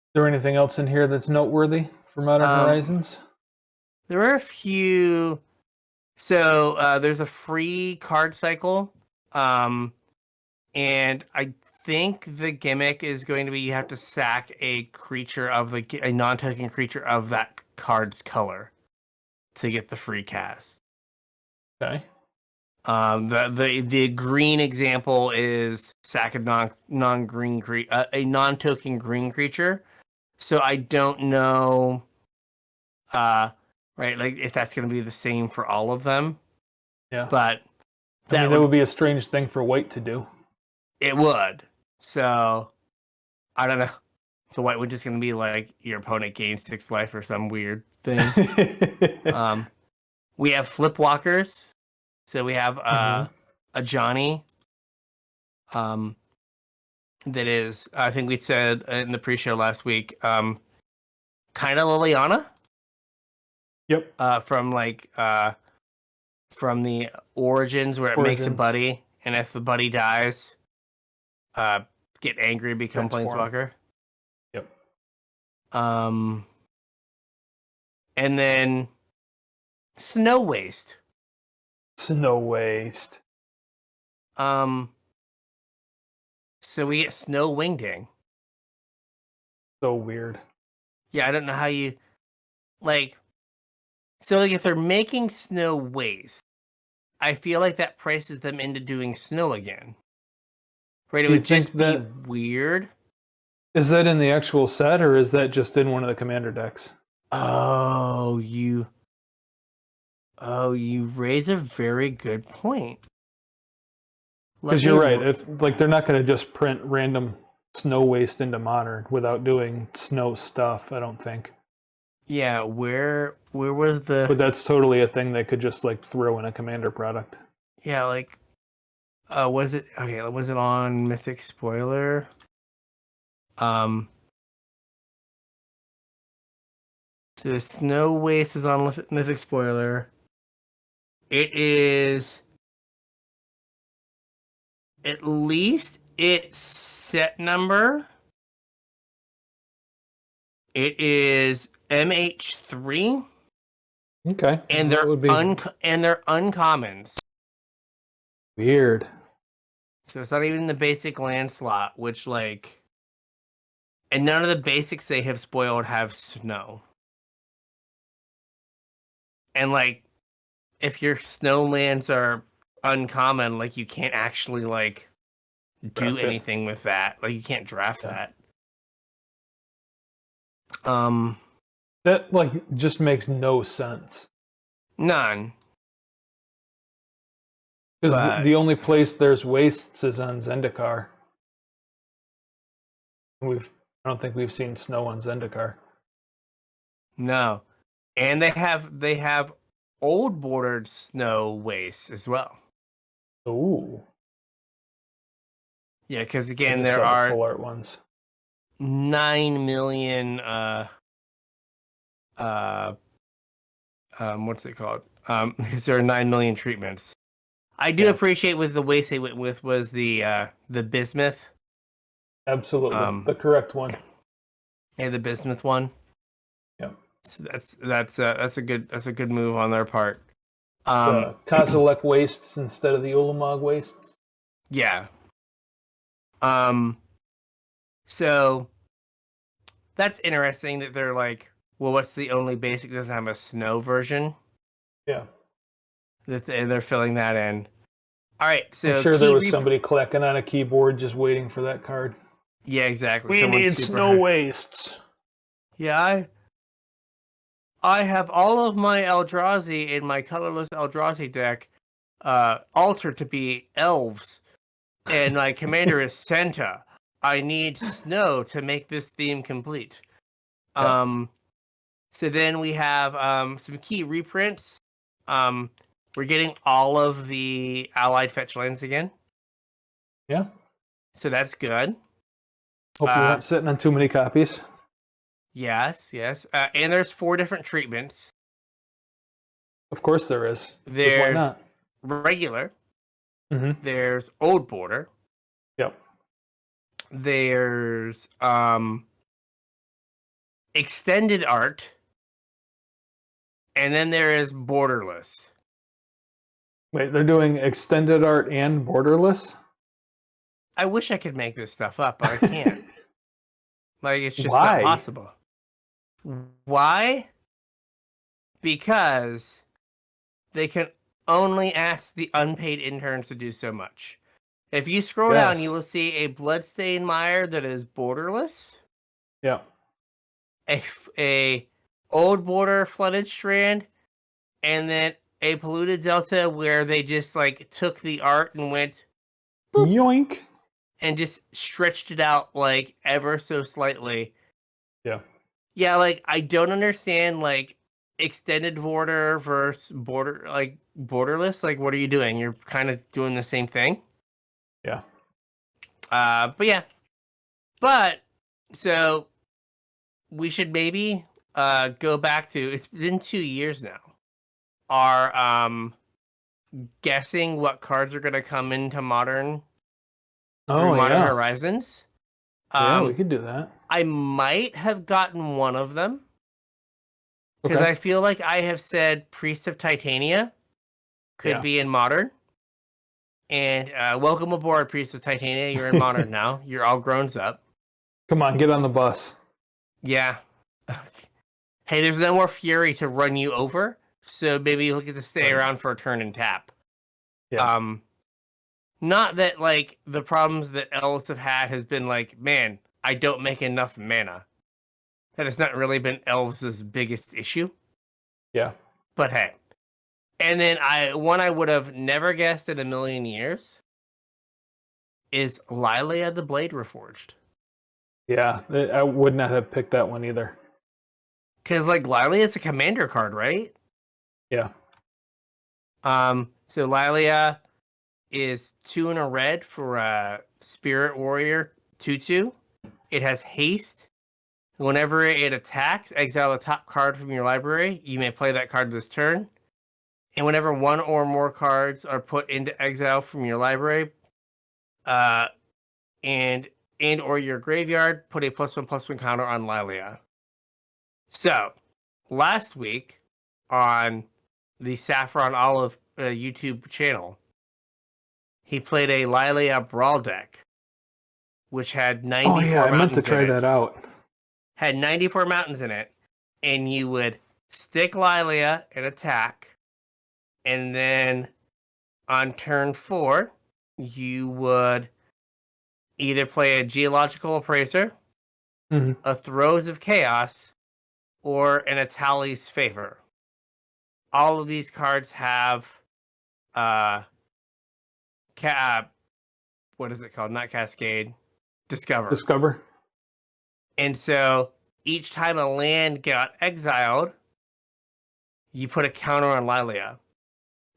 Is there anything else in here that's noteworthy for Modern Horizons? There are a few. So there's a free card cycle, and I think the gimmick is going to be you have to sack a creature of a non-token creature of that card's color to get the free cast. Okay. The green example is sack a non-green a non-token green creature. So I don't know, right, like if that's going to be the same for all of them. Yeah. But that would be a strange thing for white to do. It would. So I don't know. The white one just going to be like your opponent gains 6 life or some weird thing. We have flipwalkers. So we have a Johnny. That is, I think we said in the pre-show last week, kind of Liliana. Yep. From the Origins where it makes a buddy, and if the buddy dies, get angry, become Planeswalker. Yep. And then Snow Waste. Snow Waste. So we get Snow Wingding. So weird. Yeah, I don't know how you like. So like if they're making Snow Waste, I feel like that prices them into doing snow again. Right? It would just be weird. Is that in the actual set, or is that just in one of the commander decks? Oh, you raise a very good point. Because you're right. If like they're not going to just print random Snow Waste into Modern without doing snow stuff, I don't think. Yeah, where was the? But that's totally a thing they could just like throw in a commander product. Yeah, like, was it okay? Was it on Mythic Spoiler? So the Snow Waste is on Mythic Spoiler. It is at least its set number. It is MH3. Okay. And they're they're uncommons. Weird. So it's not even the basic land slot, which like, and none of the basics they have spoiled have snow. And like, if your snow lands are uncommon, like you can't actually like do anything with that. Like you can't draft that. That like just makes no sense. None. Because the only place there's wastes is on Zendikar. I don't think we've seen snow on Zendikar. No. And they have old bordered snow wastes as well. Ooh. Yeah, because again there are full art ones. 9 million what's it called? Because there are 9 million treatments. I do appreciate with the waste they went with was the bismuth. Absolutely, the correct one. Yeah, the bismuth one. Yeah, so that's a good move on their part. The Kozilek wastes instead of the Ulamog wastes. Yeah. So that's interesting that they're like, well, what's the only basic that doesn't have a snow version? Yeah. That they're filling that in. All right, I'm so sure there was somebody clacking on a keyboard just waiting for that card. Yeah, exactly. We Someone's need super snow high. wastes. Yeah, I have all of my Eldrazi in my colorless Eldrazi deck altered to be elves, and my commander is Santa. I need snow to make this theme complete. Yeah. So then we have some key reprints. We're getting all of the allied fetch lands again, Yeah. so that's good. Hope you weren't sitting on too many copies. Yes. And there's 4 different treatments. Of course there is. There's why not? regular. Mm-hmm. There's old border. Yep. There's extended art. And then there is borderless. Wait, they're doing extended art and borderless? I wish I could make this stuff up, but I can't. Like, it's just Why? not possible. Why? Because they can only ask the unpaid interns to do so much. If you scroll down, you will see a Bloodstained Mire that is borderless. Yeah. A old border flooded strand, and then a polluted delta where they just like took the art and went boop, yoink and just stretched it out like ever so slightly. Yeah. Yeah, like I don't understand like extended border versus border like borderless. Like, what are you doing? You're kind of doing the same thing. Yeah. But yeah. But so we should maybe go back to, it's been 2 years now. Our guessing what cards are gonna come into Modern through Modern Horizons. Yeah, we could do that. I might have gotten one of them. Because I feel like I have said Priest of Titania could be in Modern. And welcome aboard, Priest of Titania. You're in Modern now. You're all grown up. Come on, get on the bus. Yeah. Hey, there's no more Fury to run you over, so maybe you'll get to stay around for a turn and tap. Yeah. Not that, like, the problems that elves have had has been like, man, I don't make enough mana. That has not really been elves' biggest issue. Yeah. But hey. And then one I would have never guessed in a million years is Lilia the Blade Reforged. Yeah, I would not have picked that one either. Because, like, Lilia is a commander card, right? Yeah. So Lilia is 2 and a red for a Spirit Warrior 2/2. It has haste. Whenever it attacks, exile the top card from your library. You may play that card this turn. And whenever 1 or more cards are put into exile from your library, and or your graveyard, put a +1/+1 counter on Lilia. So, last week on the Saffron Olive YouTube channel, he played a Lilia Brawl deck, which had 94 mountains in it. I meant to try that out. Had 94 mountains in it, and you would stick Lilia and attack, and then on turn 4, you would either play a Geological Appraiser, a Throes of Chaos, or an Atali's Favor. All of these cards have what is it called? Not Cascade. Discover. And so each time a land got exiled, you put a counter on Lilia.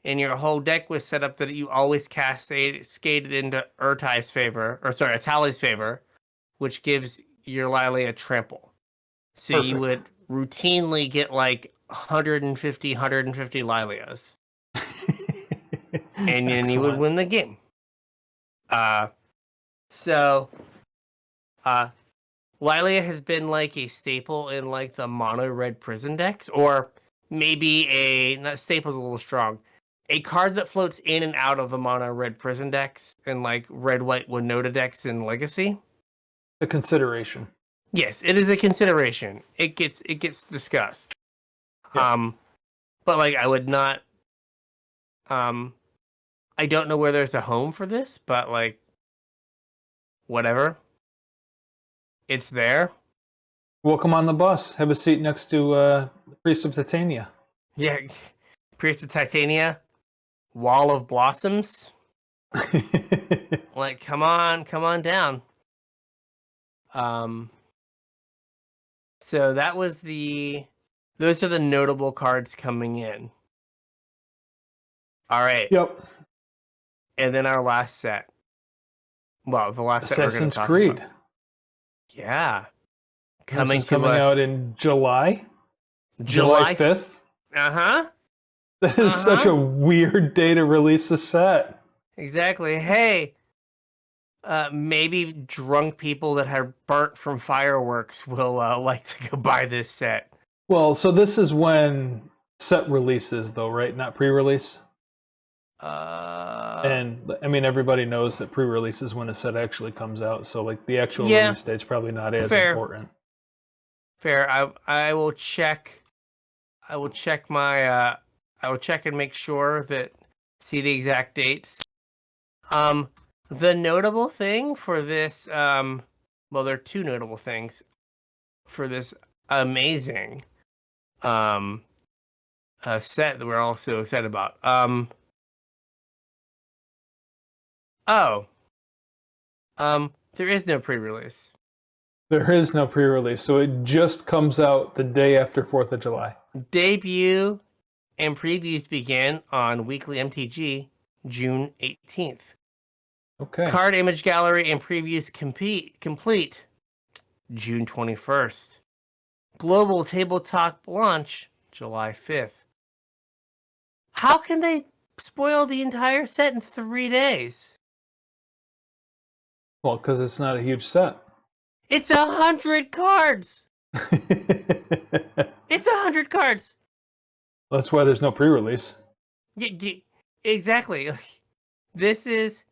And your whole deck was set up that you always cascaded into Atali's Favor, which gives your Lilia trample. So Perfect. You would routinely get like 150 Lilias. And then you would win the game. Lilia has been like a staple in like the mono red prison decks, or maybe not staple's a little strong. A card that floats in and out of the mono red prison decks and like red white Winota decks in Legacy. A consideration. Yes, it is a consideration. It gets discussed. Yeah. But like I would not. I don't know where there's a home for this, but like whatever, it's there. Welcome on the bus. Have a seat next to Priest of Titania. Yeah, Priest of Titania, Wall of Blossoms. Like, come on down. So that was those are the notable cards coming in. All right. Yep. And then our last set. Well, the last set we're going to Assassin's talk Creed. about. Yeah. This is coming out in July. July 5th. Uh-huh. That is such a weird day to release a set. Exactly. Hey, maybe drunk people that have burnt from fireworks will like to go buy this set. Well, so this is when set releases, though, right? Not pre-release? And, I mean, everybody knows that pre-release is when a set actually comes out, so, like, the actual release date's probably not as important. Fair. I will check. I will check my. I will check and make sure that see the exact dates. The notable thing for this. Well, there are two notable things for this amazing set that we're all so excited about. There is no pre-release. There is no pre-release, so it just comes out the day after 4th of July. Debut and previews begin on Weekly MTG, June 18th. Okay. Card image gallery and previews complete, June 21st. Global tabletop launch, July 5th. How can they spoil the entire set in 3 days? Well, because it's not a huge set. It's 100 cards. It's 100 cards. That's why there's no pre-release. Exactly. This is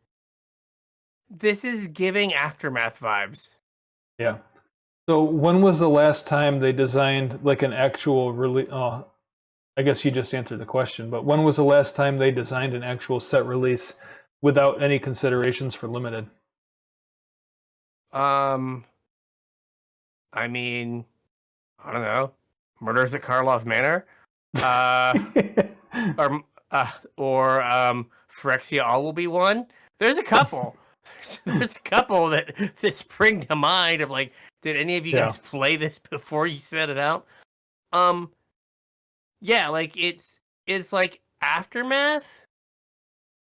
giving Aftermath vibes. Yeah. So when was the last time they designed like an actual release? Oh, I guess you just answered the question. But when was the last time they designed an actual set release without any considerations for limited? I mean, I don't know. Murders at Karlov Manor, or Phyrexia All Will Be One. There's a couple. There's a couple that spring to mind of like, did any of you guys play this before you set it out? Yeah, like it's like Aftermath,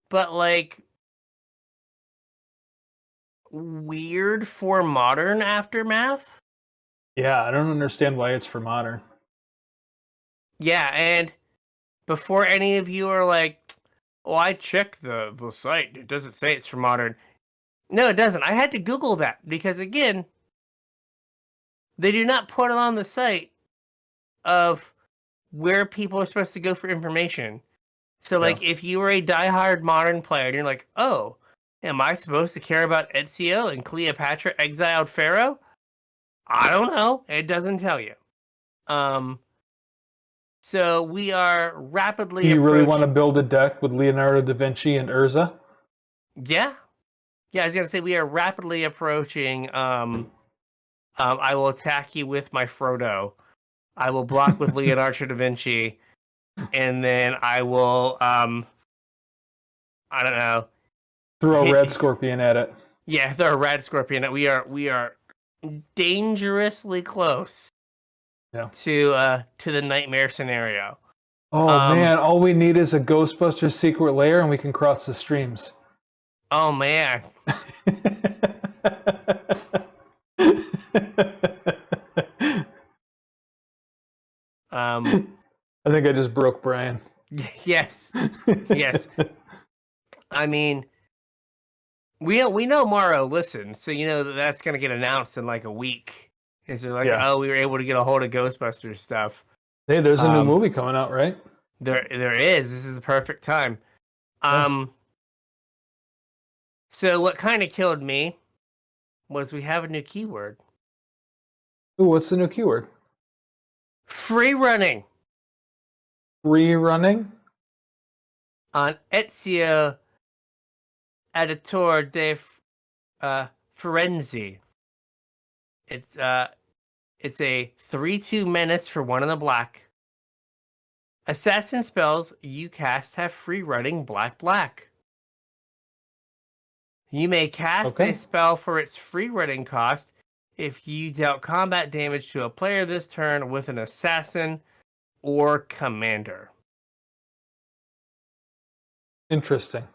but like weird for modern Aftermath. Yeah, I don't understand why it's for modern. Yeah, and before any of you are like, oh, I checked the site. It doesn't say it's for modern. No, it doesn't. I had to Google that because, again, they do not put it on the site of where people are supposed to go for information. So, like, if you were a diehard modern player and you're like, oh, am I supposed to care about Ezio and Cleopatra exiled pharaoh? I don't know. It doesn't tell you. So we are rapidly. You really want to build a deck with Leonardo da Vinci and Urza? Yeah. Yeah, I was gonna say we are rapidly approaching. I will attack you with my Frodo. I will block with Leonardo da Vinci, and then I will. I don't know. Throw a red scorpion at it. Yeah, throw a red scorpion. We are dangerously close. Yeah. To the nightmare scenario. Oh man, all we need is a Ghostbusters secret lair and we can cross the streams. Oh man. I think I just broke Brian. Yes. Yes. I mean, we know Morrow listens, so you know that's going to get announced in like a week. Is it like, oh, we were able to get a hold of Ghostbusters stuff? Hey, there's a new movie coming out, right? There is. This is the perfect time. So what kind of killed me was we have a new keyword. Ooh, what's the new keyword? Free running Free running? on Ezio Editor de Firenze. It's a 3/2 menace for 1 in the black. Assassin spells you cast have free running black. You may cast a spell for its free running cost if you dealt combat damage to a player this turn with an assassin or commander. Interesting.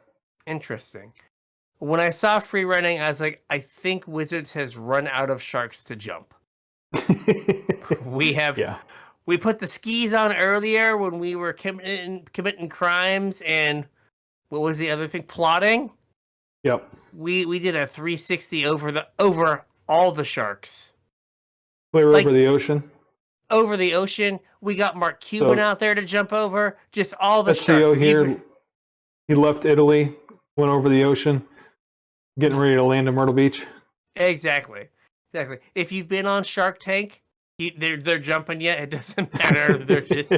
When I saw free running, I was like, I think Wizards has run out of sharks to jump. We put the skis on earlier when we were committing crimes and what was the other thing? Plotting. Yep. We did a 360 over all the sharks. Clear over the ocean. Over the ocean. We got Mark Cuban out there to jump over. Just all the sharks. Here, he left Italy, went over the ocean, getting ready to land in Myrtle Beach. Exactly. If you've been on Shark Tank, they're jumping you. It doesn't matter. They're just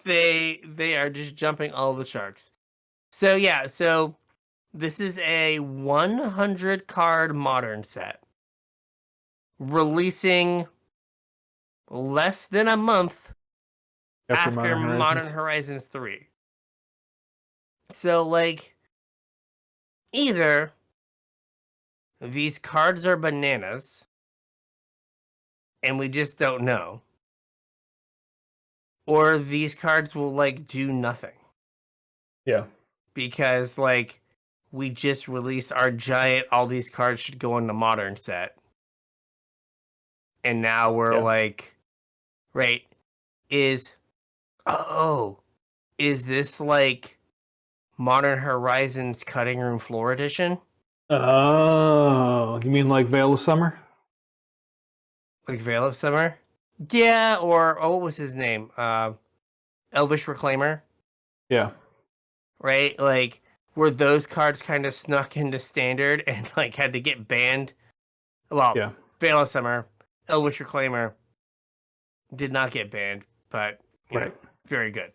they are just jumping all the sharks. So yeah, this is a 100 card modern set, releasing less than a month after Modern Horizons 3. So like, either these cards are bananas and we just don't know, or these cards will like do nothing. Yeah. Because like, we just released our giant, all these cards should go in the modern set. And now we're like, right, is this like Modern Horizons Cutting Room Floor Edition? Oh, you mean like Veil of Summer? Like Veil of Summer? Yeah, or what was his name? Elvish Reclaimer? Yeah. Right? Like, where those cards kind of snuck into standard and like had to get banned. Well, Veil of Summer, Elvish Reclaimer did not get banned, but you know, very good.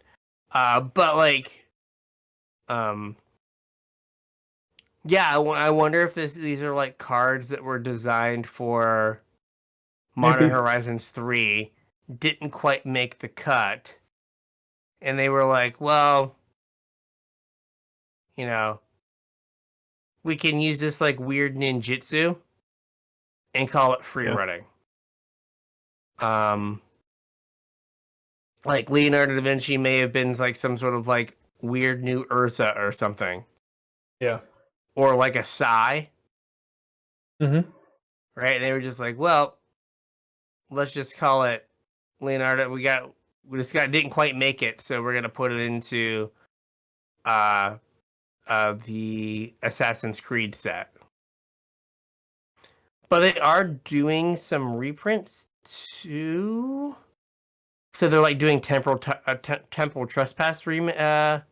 But like, yeah, I wonder if these are like cards that were designed for Modern Horizons 3, didn't quite make the cut, and they were like, well, you know, we can use this like weird ninjutsu and call it free running. Like Leonardo da Vinci may have been like some sort of like weird new Ursa or something. Yeah. Or like a Psy. Mm-hmm. Right? And they were just like, well, let's just call it Leonardo. This guy didn't quite make it, so we're gonna put it into the Assassin's Creed set. But they are doing some reprints too. So they're like doing Temporal Trespass reprint,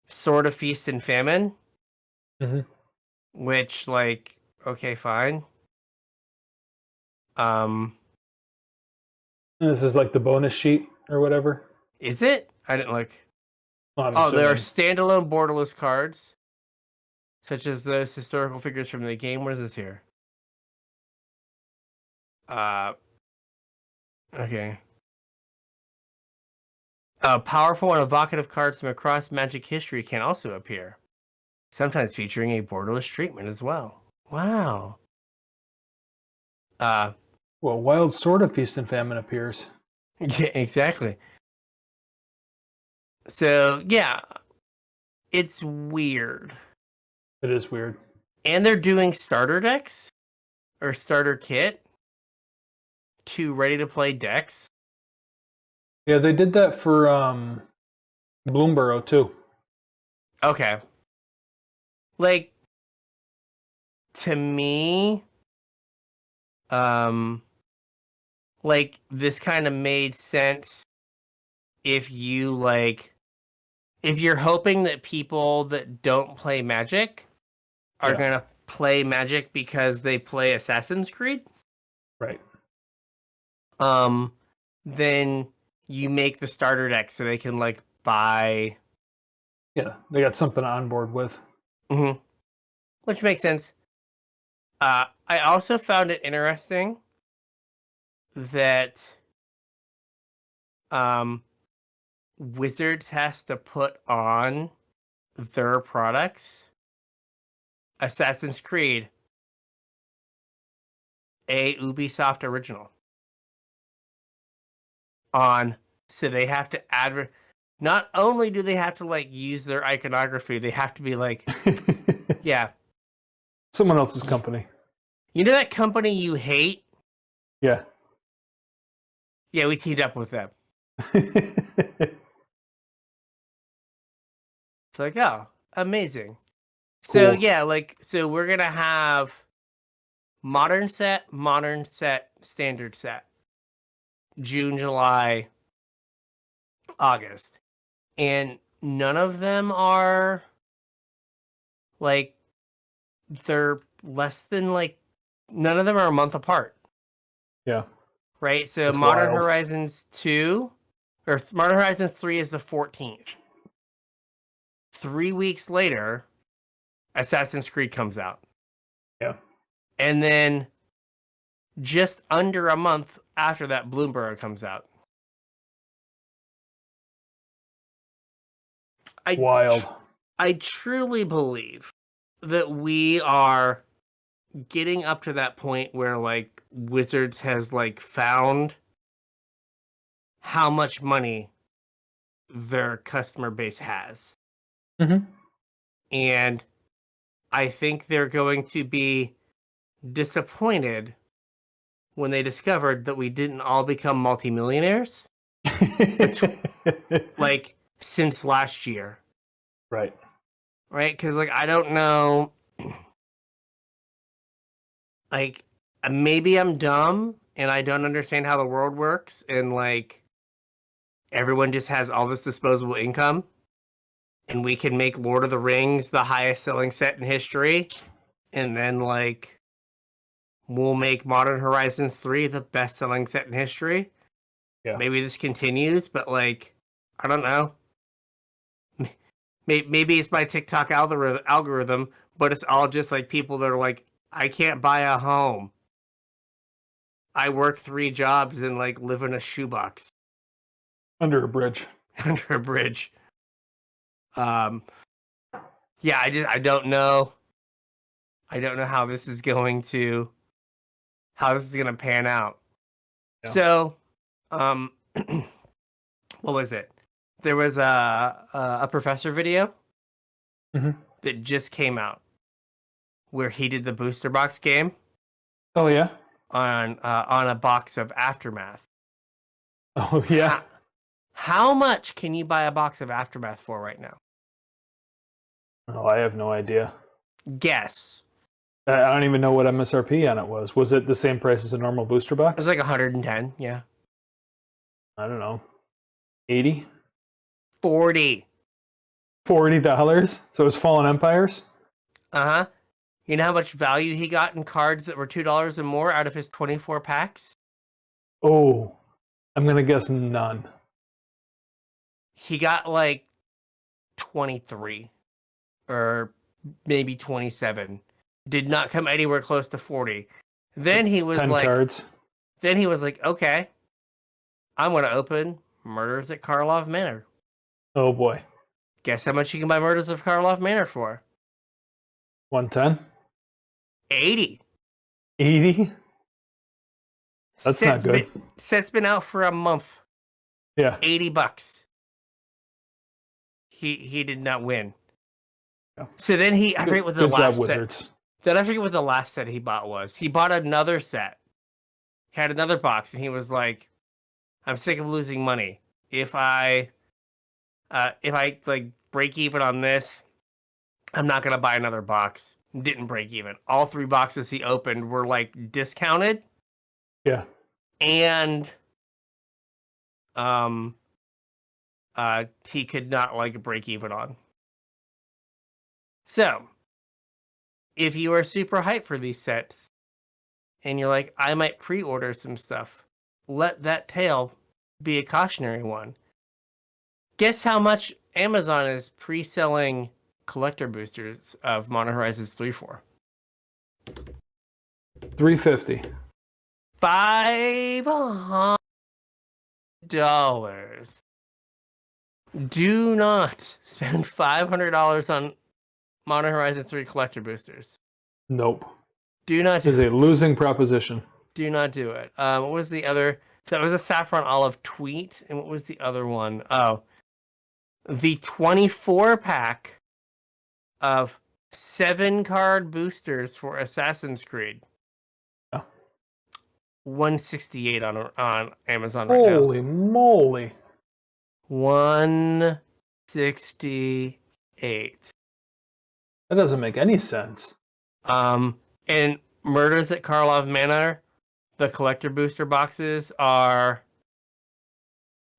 Sword of Feast and Famine. Mm-hmm. Which, like, okay, fine. This is like the bonus sheet or whatever. Is it? I didn't look. Well, there are standalone borderless cards, such as those historical figures from the game. What is this here? Okay. Powerful and evocative cards from across Magic history can also appear, sometimes featuring a borderless treatment as well. Wow. Well, Wild Sword of Feast and Famine appears. Yeah, exactly. So, yeah, it's weird. It is weird. And they're doing starter decks or starter kit to ready-to-play decks. Yeah, they did that for Bloomborough, too. Okay. Like, to me, like, this kind of made sense if you, like, if you're hoping that people that don't play Magic are gonna play Magic because they play Assassin's Creed, Right. then you make the starter deck so they can like buy. Yeah, they got something on board with. Mm-hmm. Which makes sense. I also found it interesting that Wizards has to put on their products Assassin's Creed, a Ubisoft original on, so they have to not only do they have to like use their iconography, they have to be like, yeah, Someone else's company. you know that company you hate? Yeah. Yeah, we teamed up with them. It's like, oh, amazing. So Cool. yeah, like, so we're gonna have modern set, standard set, June, July, August, and none of them are like, they're less than like, none of them are a month apart. Yeah. Right? So That's Modern wild. Horizons 2 or Modern Horizons 3 is the 14th. 3 weeks later, Assassin's Creed comes out. Yeah. And then just under a month after that, Bloomberg comes out. Wild. I truly believe that we are getting up to that point where like Wizards has like found how much money their customer base has. Mm-hmm. And I think they're going to be disappointed when they discovered that we didn't all become multimillionaires like since last year. Right. Right? Because like I don't know, like maybe I'm dumb and I don't understand how the world works, and like everyone just has all this disposable income, and we can make Lord of the Rings the highest selling set in history, and then like we'll make Modern Horizons 3 the best selling set in history. Yeah. Maybe this continues, but like I don't know. Maybe it's my TikTok algorithm, but it's all just like people that are like, I can't buy a home. I work 3 jobs and like live in a shoebox Under a bridge. under a bridge. Yeah, I don't know. I don't know how this is going to pan out. Yeah. So, what was it? There was a professor video Mm-hmm. that just came out where he did the booster box game Oh yeah. on a box of Aftermath. Oh yeah. How much can you buy a box of Aftermath for right now? Oh, I have no idea. Guess. I don't even know what MSRP on it was. Was it the same price as a normal booster It box? was like 110, yeah. I don't know. 80? 40. $40? So it's Fallen Empires? Uh-huh. You know how much value he got in cards that were $2 and more out of his 24 packs? Oh, I'm going to guess none. He got like 23 or maybe 27. Did not come anywhere close to 40. Then he was 10 like, cards. Okay, I'm going to open Murders at Karlov Manor. Oh boy. Guess how much you can buy Murders of Karlov Manor for? 110? 80. 80? That's not good. Set's been out for a month. Yeah. $80. He did not win. Yeah. So then I forget what the Good job, last set. Wizards. Then I forget what the last set he bought was. He bought another set. He had another box, and he was like, "I'm sick of losing money. If I like break even on this, I'm not gonna buy another box." Didn't break even. All 3 boxes he opened were like discounted. Yeah. And he could not like break even on. So if you are super hyped for these sets and you're like, I might pre-order some stuff, let that tale be a cautionary one. Guess how much Amazon is pre-selling collector boosters of Modern Horizons 3 for? $350. $500. Do not spend $500 on Modern Horizon 3 collector boosters. Nope. Do not do It is it. a losing proposition. Do not do it. What was the other? So it was a Saffron Olive tweet, and what was the other one? Oh, the 24-pack of 7-card boosters for Assassin's Creed. Oh. $168 on Amazon right now. Holy moly. $168. That doesn't make any sense. And Murders at Karlov Manor, the collector booster boxes are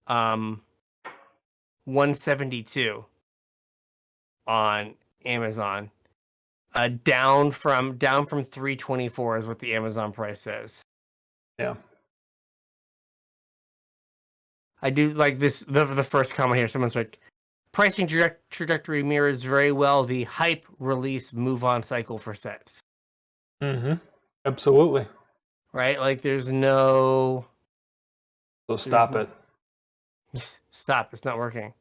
$172 on Amazon. Down from $324 is what the Amazon price says. Yeah. I do like this. The first comment here, someone's like, pricing trajectory mirrors very well the hype release move on cycle for sets. Mm-hmm. Absolutely. Right? Like there's no. So stop it. Stop. It's not working.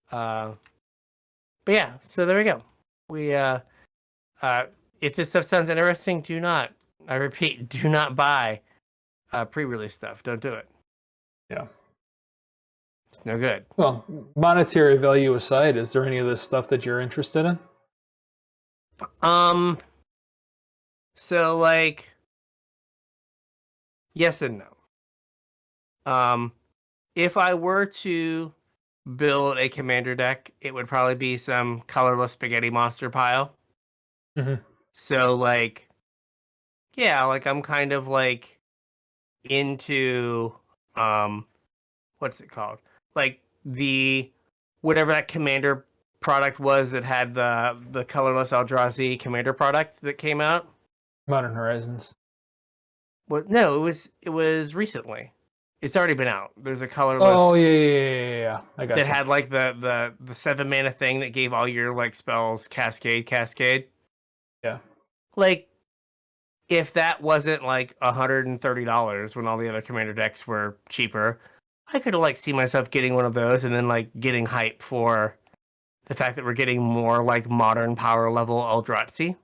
But yeah, so there we go. We if this stuff sounds interesting, do not. I repeat, do not buy pre-release stuff. Don't do it. Yeah. It's no good. Well, monetary value aside, is there any of this stuff that you're interested in? So like, yes and no. If I were to build a commander deck, it would probably be some colorless spaghetti monster pile. Mm-hmm. So like, yeah, like I'm kind of like into what's it called? Like the whatever that commander product was that had the colorless Eldrazi commander product that came out. Modern Horizons. Well, no, it was recently. It's already been out. There's a colorless. Oh yeah. I got that you. had like the 7-mana thing that gave all your like spells cascade. Yeah. Like, if that wasn't like $130 when all the other commander decks were cheaper, I could like see myself getting one of those and then like getting hype for the fact that we're getting more like modern power level Eldrazi.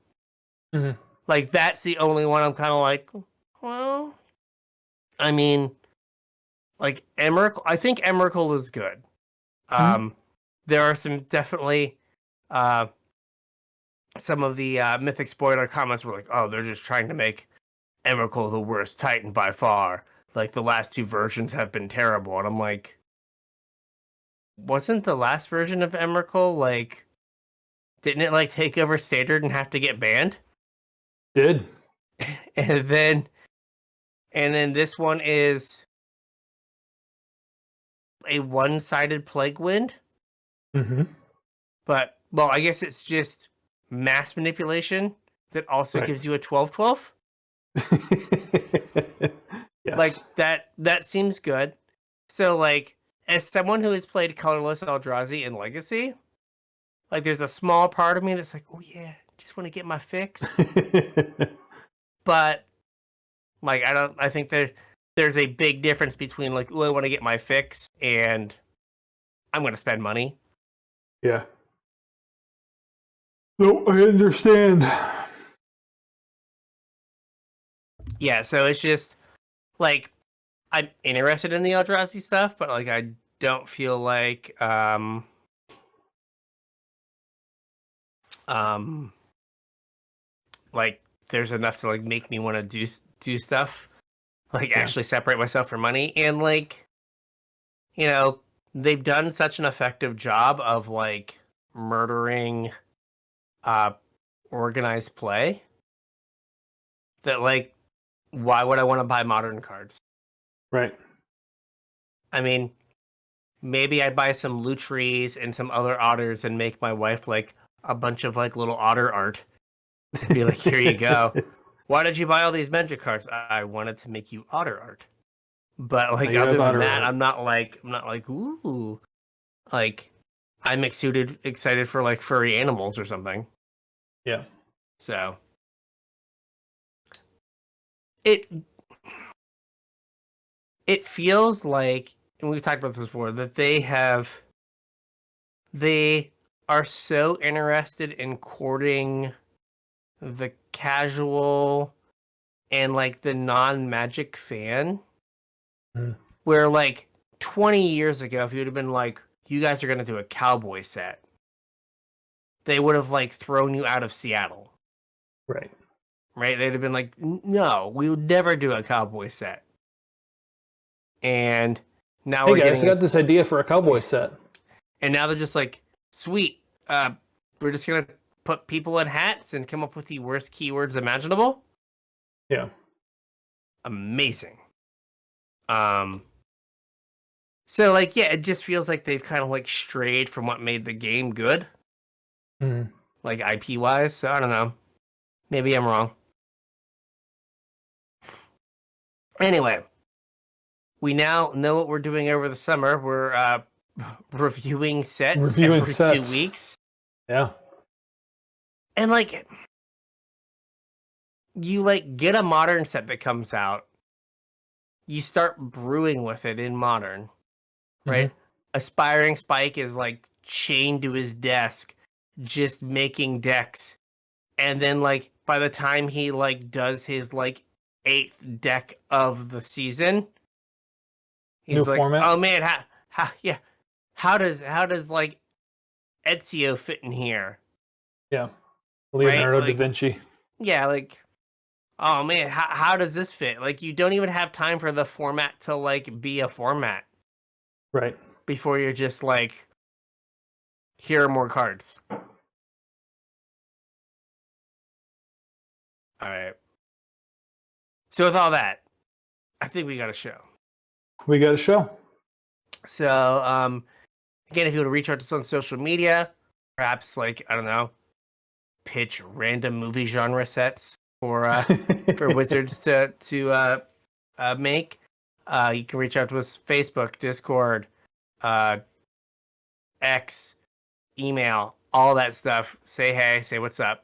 Mm-hmm. Like that's the only one I'm kind of like, well, I mean, like Emrakul. I think Emrakul is good. There are some definitely some of the Mythic spoiler comments were like, oh, they're just trying to make Emrakul the worst Titan by far. Like the last 2 versions have been terrible, and I'm like, wasn't the last version of Emrakul like, didn't it like take over Standard and have to get banned? Did. and then this one is a one-sided Plague Wind. Mm-hmm. But well, I guess it's just mass manipulation that also gives you a 12/12. Yes. Like that seems good. So like, as someone who has played colorless Eldrazi in Legacy, like there's a small part of me that's like, oh yeah, just want to get my fix. But like I think there's a big difference between like, oh, I want to get my fix and I'm gonna spend money. Yeah. No, I understand. Yeah, so it's just like I'm interested in the Eldrazi stuff, but like I don't feel like like there's enough to like make me want to do stuff, like actually separate myself from money. And like, you know, they've done such an effective job of like murdering organized play that like, why would I want to buy modern cards? Right. I mean, maybe I'd buy some Lutries and some other otters and make my wife like a bunch of like little otter art. and be like, here you go. Why did you buy all these magic cards? I wanted to make you otter art. But like you have other than otter that, art. I'm not like ooh, like I'm excited for like furry animals or something. Yeah. So it feels like, and we've talked about this before, that they are so interested in courting the casual and like the non-magic fan, where like 20 years ago, if you would have been like, you guys are going to do a cowboy set, they would have like thrown you out of Seattle. Right. Right? They'd have been like, no, we would never do a cowboy set. And now Hey we're guys, I getting got this idea for a cowboy set. and now they're just like, sweet, we're just gonna put people in hats and come up with the worst keywords imaginable. Yeah. Amazing. So like, yeah, it just feels like they've kind of like strayed from what made the game good, like IP wise. So I don't know, maybe I'm wrong. Anyway, we now know what we're doing over the summer. We're reviewing sets every 2 weeks. Yeah. And like, you like get a modern set that comes out, you start brewing with it in modern, right? Aspiring Spike is like chained to his desk, just making decks. And then like by the time he like does his like 8th deck of the season, he's New like, format? oh man, how does like Ezio fit in here? Yeah. Leonardo da Like, Vinci. Yeah, like, oh man, how does this fit? Like, you don't even have time for the format to like be a format Right. before you're just like, here are more cards. All right. So with all that, I think we got a show. We got a show. So, again, if you want to reach out to us on social media, perhaps like, I don't know, pitch random movie genre sets for wizards to make, you can reach out to us Facebook, Discord, X, email, all that stuff. Say hey, say what's up.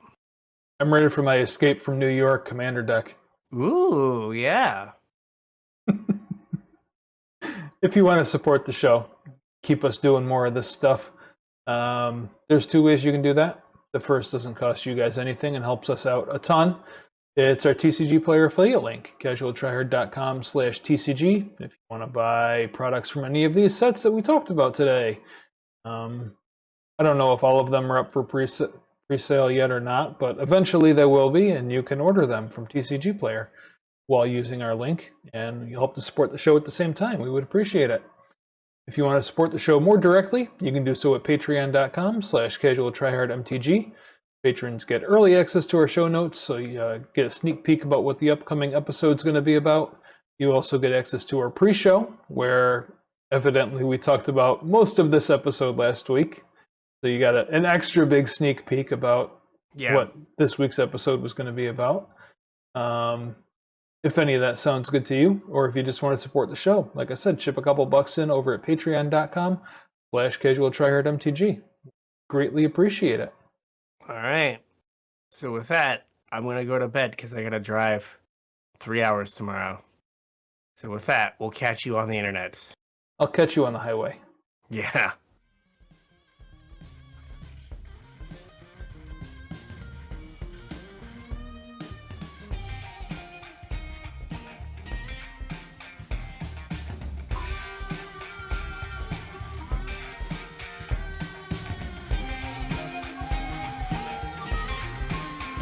I'm ready for my Escape from New York commander deck. Ooh, yeah. If you want to support the show, keep us doing more of this stuff, there's 2 ways you can do that. The first doesn't cost you guys anything and helps us out a ton. It's our TCG player affiliate link, CasualTryHard.com/TCG. If you want to buy products from any of these sets that we talked about today. I don't know if all of them are up for pre-sale yet or not, but eventually they will be, and you can order them from TCG Player while using our link, and you'll help to support the show at the same time. We would appreciate it. If you want to support the show more directly, you can do so at patreon.com/CasualTryHardMTG. Patrons get early access to our show notes, so you get a sneak peek about what the upcoming episode's going to be about. You also get access to our pre-show, where evidently we talked about most of this episode last week. So you got an extra big sneak peek about what this week's episode was going to be about. If any of that sounds good to you, or if you just want to support the show, like I said, chip a couple bucks in over at patreon.com/CasualTryHardMTG. Greatly appreciate it. All right. So with that, I'm going to go to bed because I got to drive 3 hours tomorrow. So with that, we'll catch you on the internets. I'll catch you on the highway. Yeah.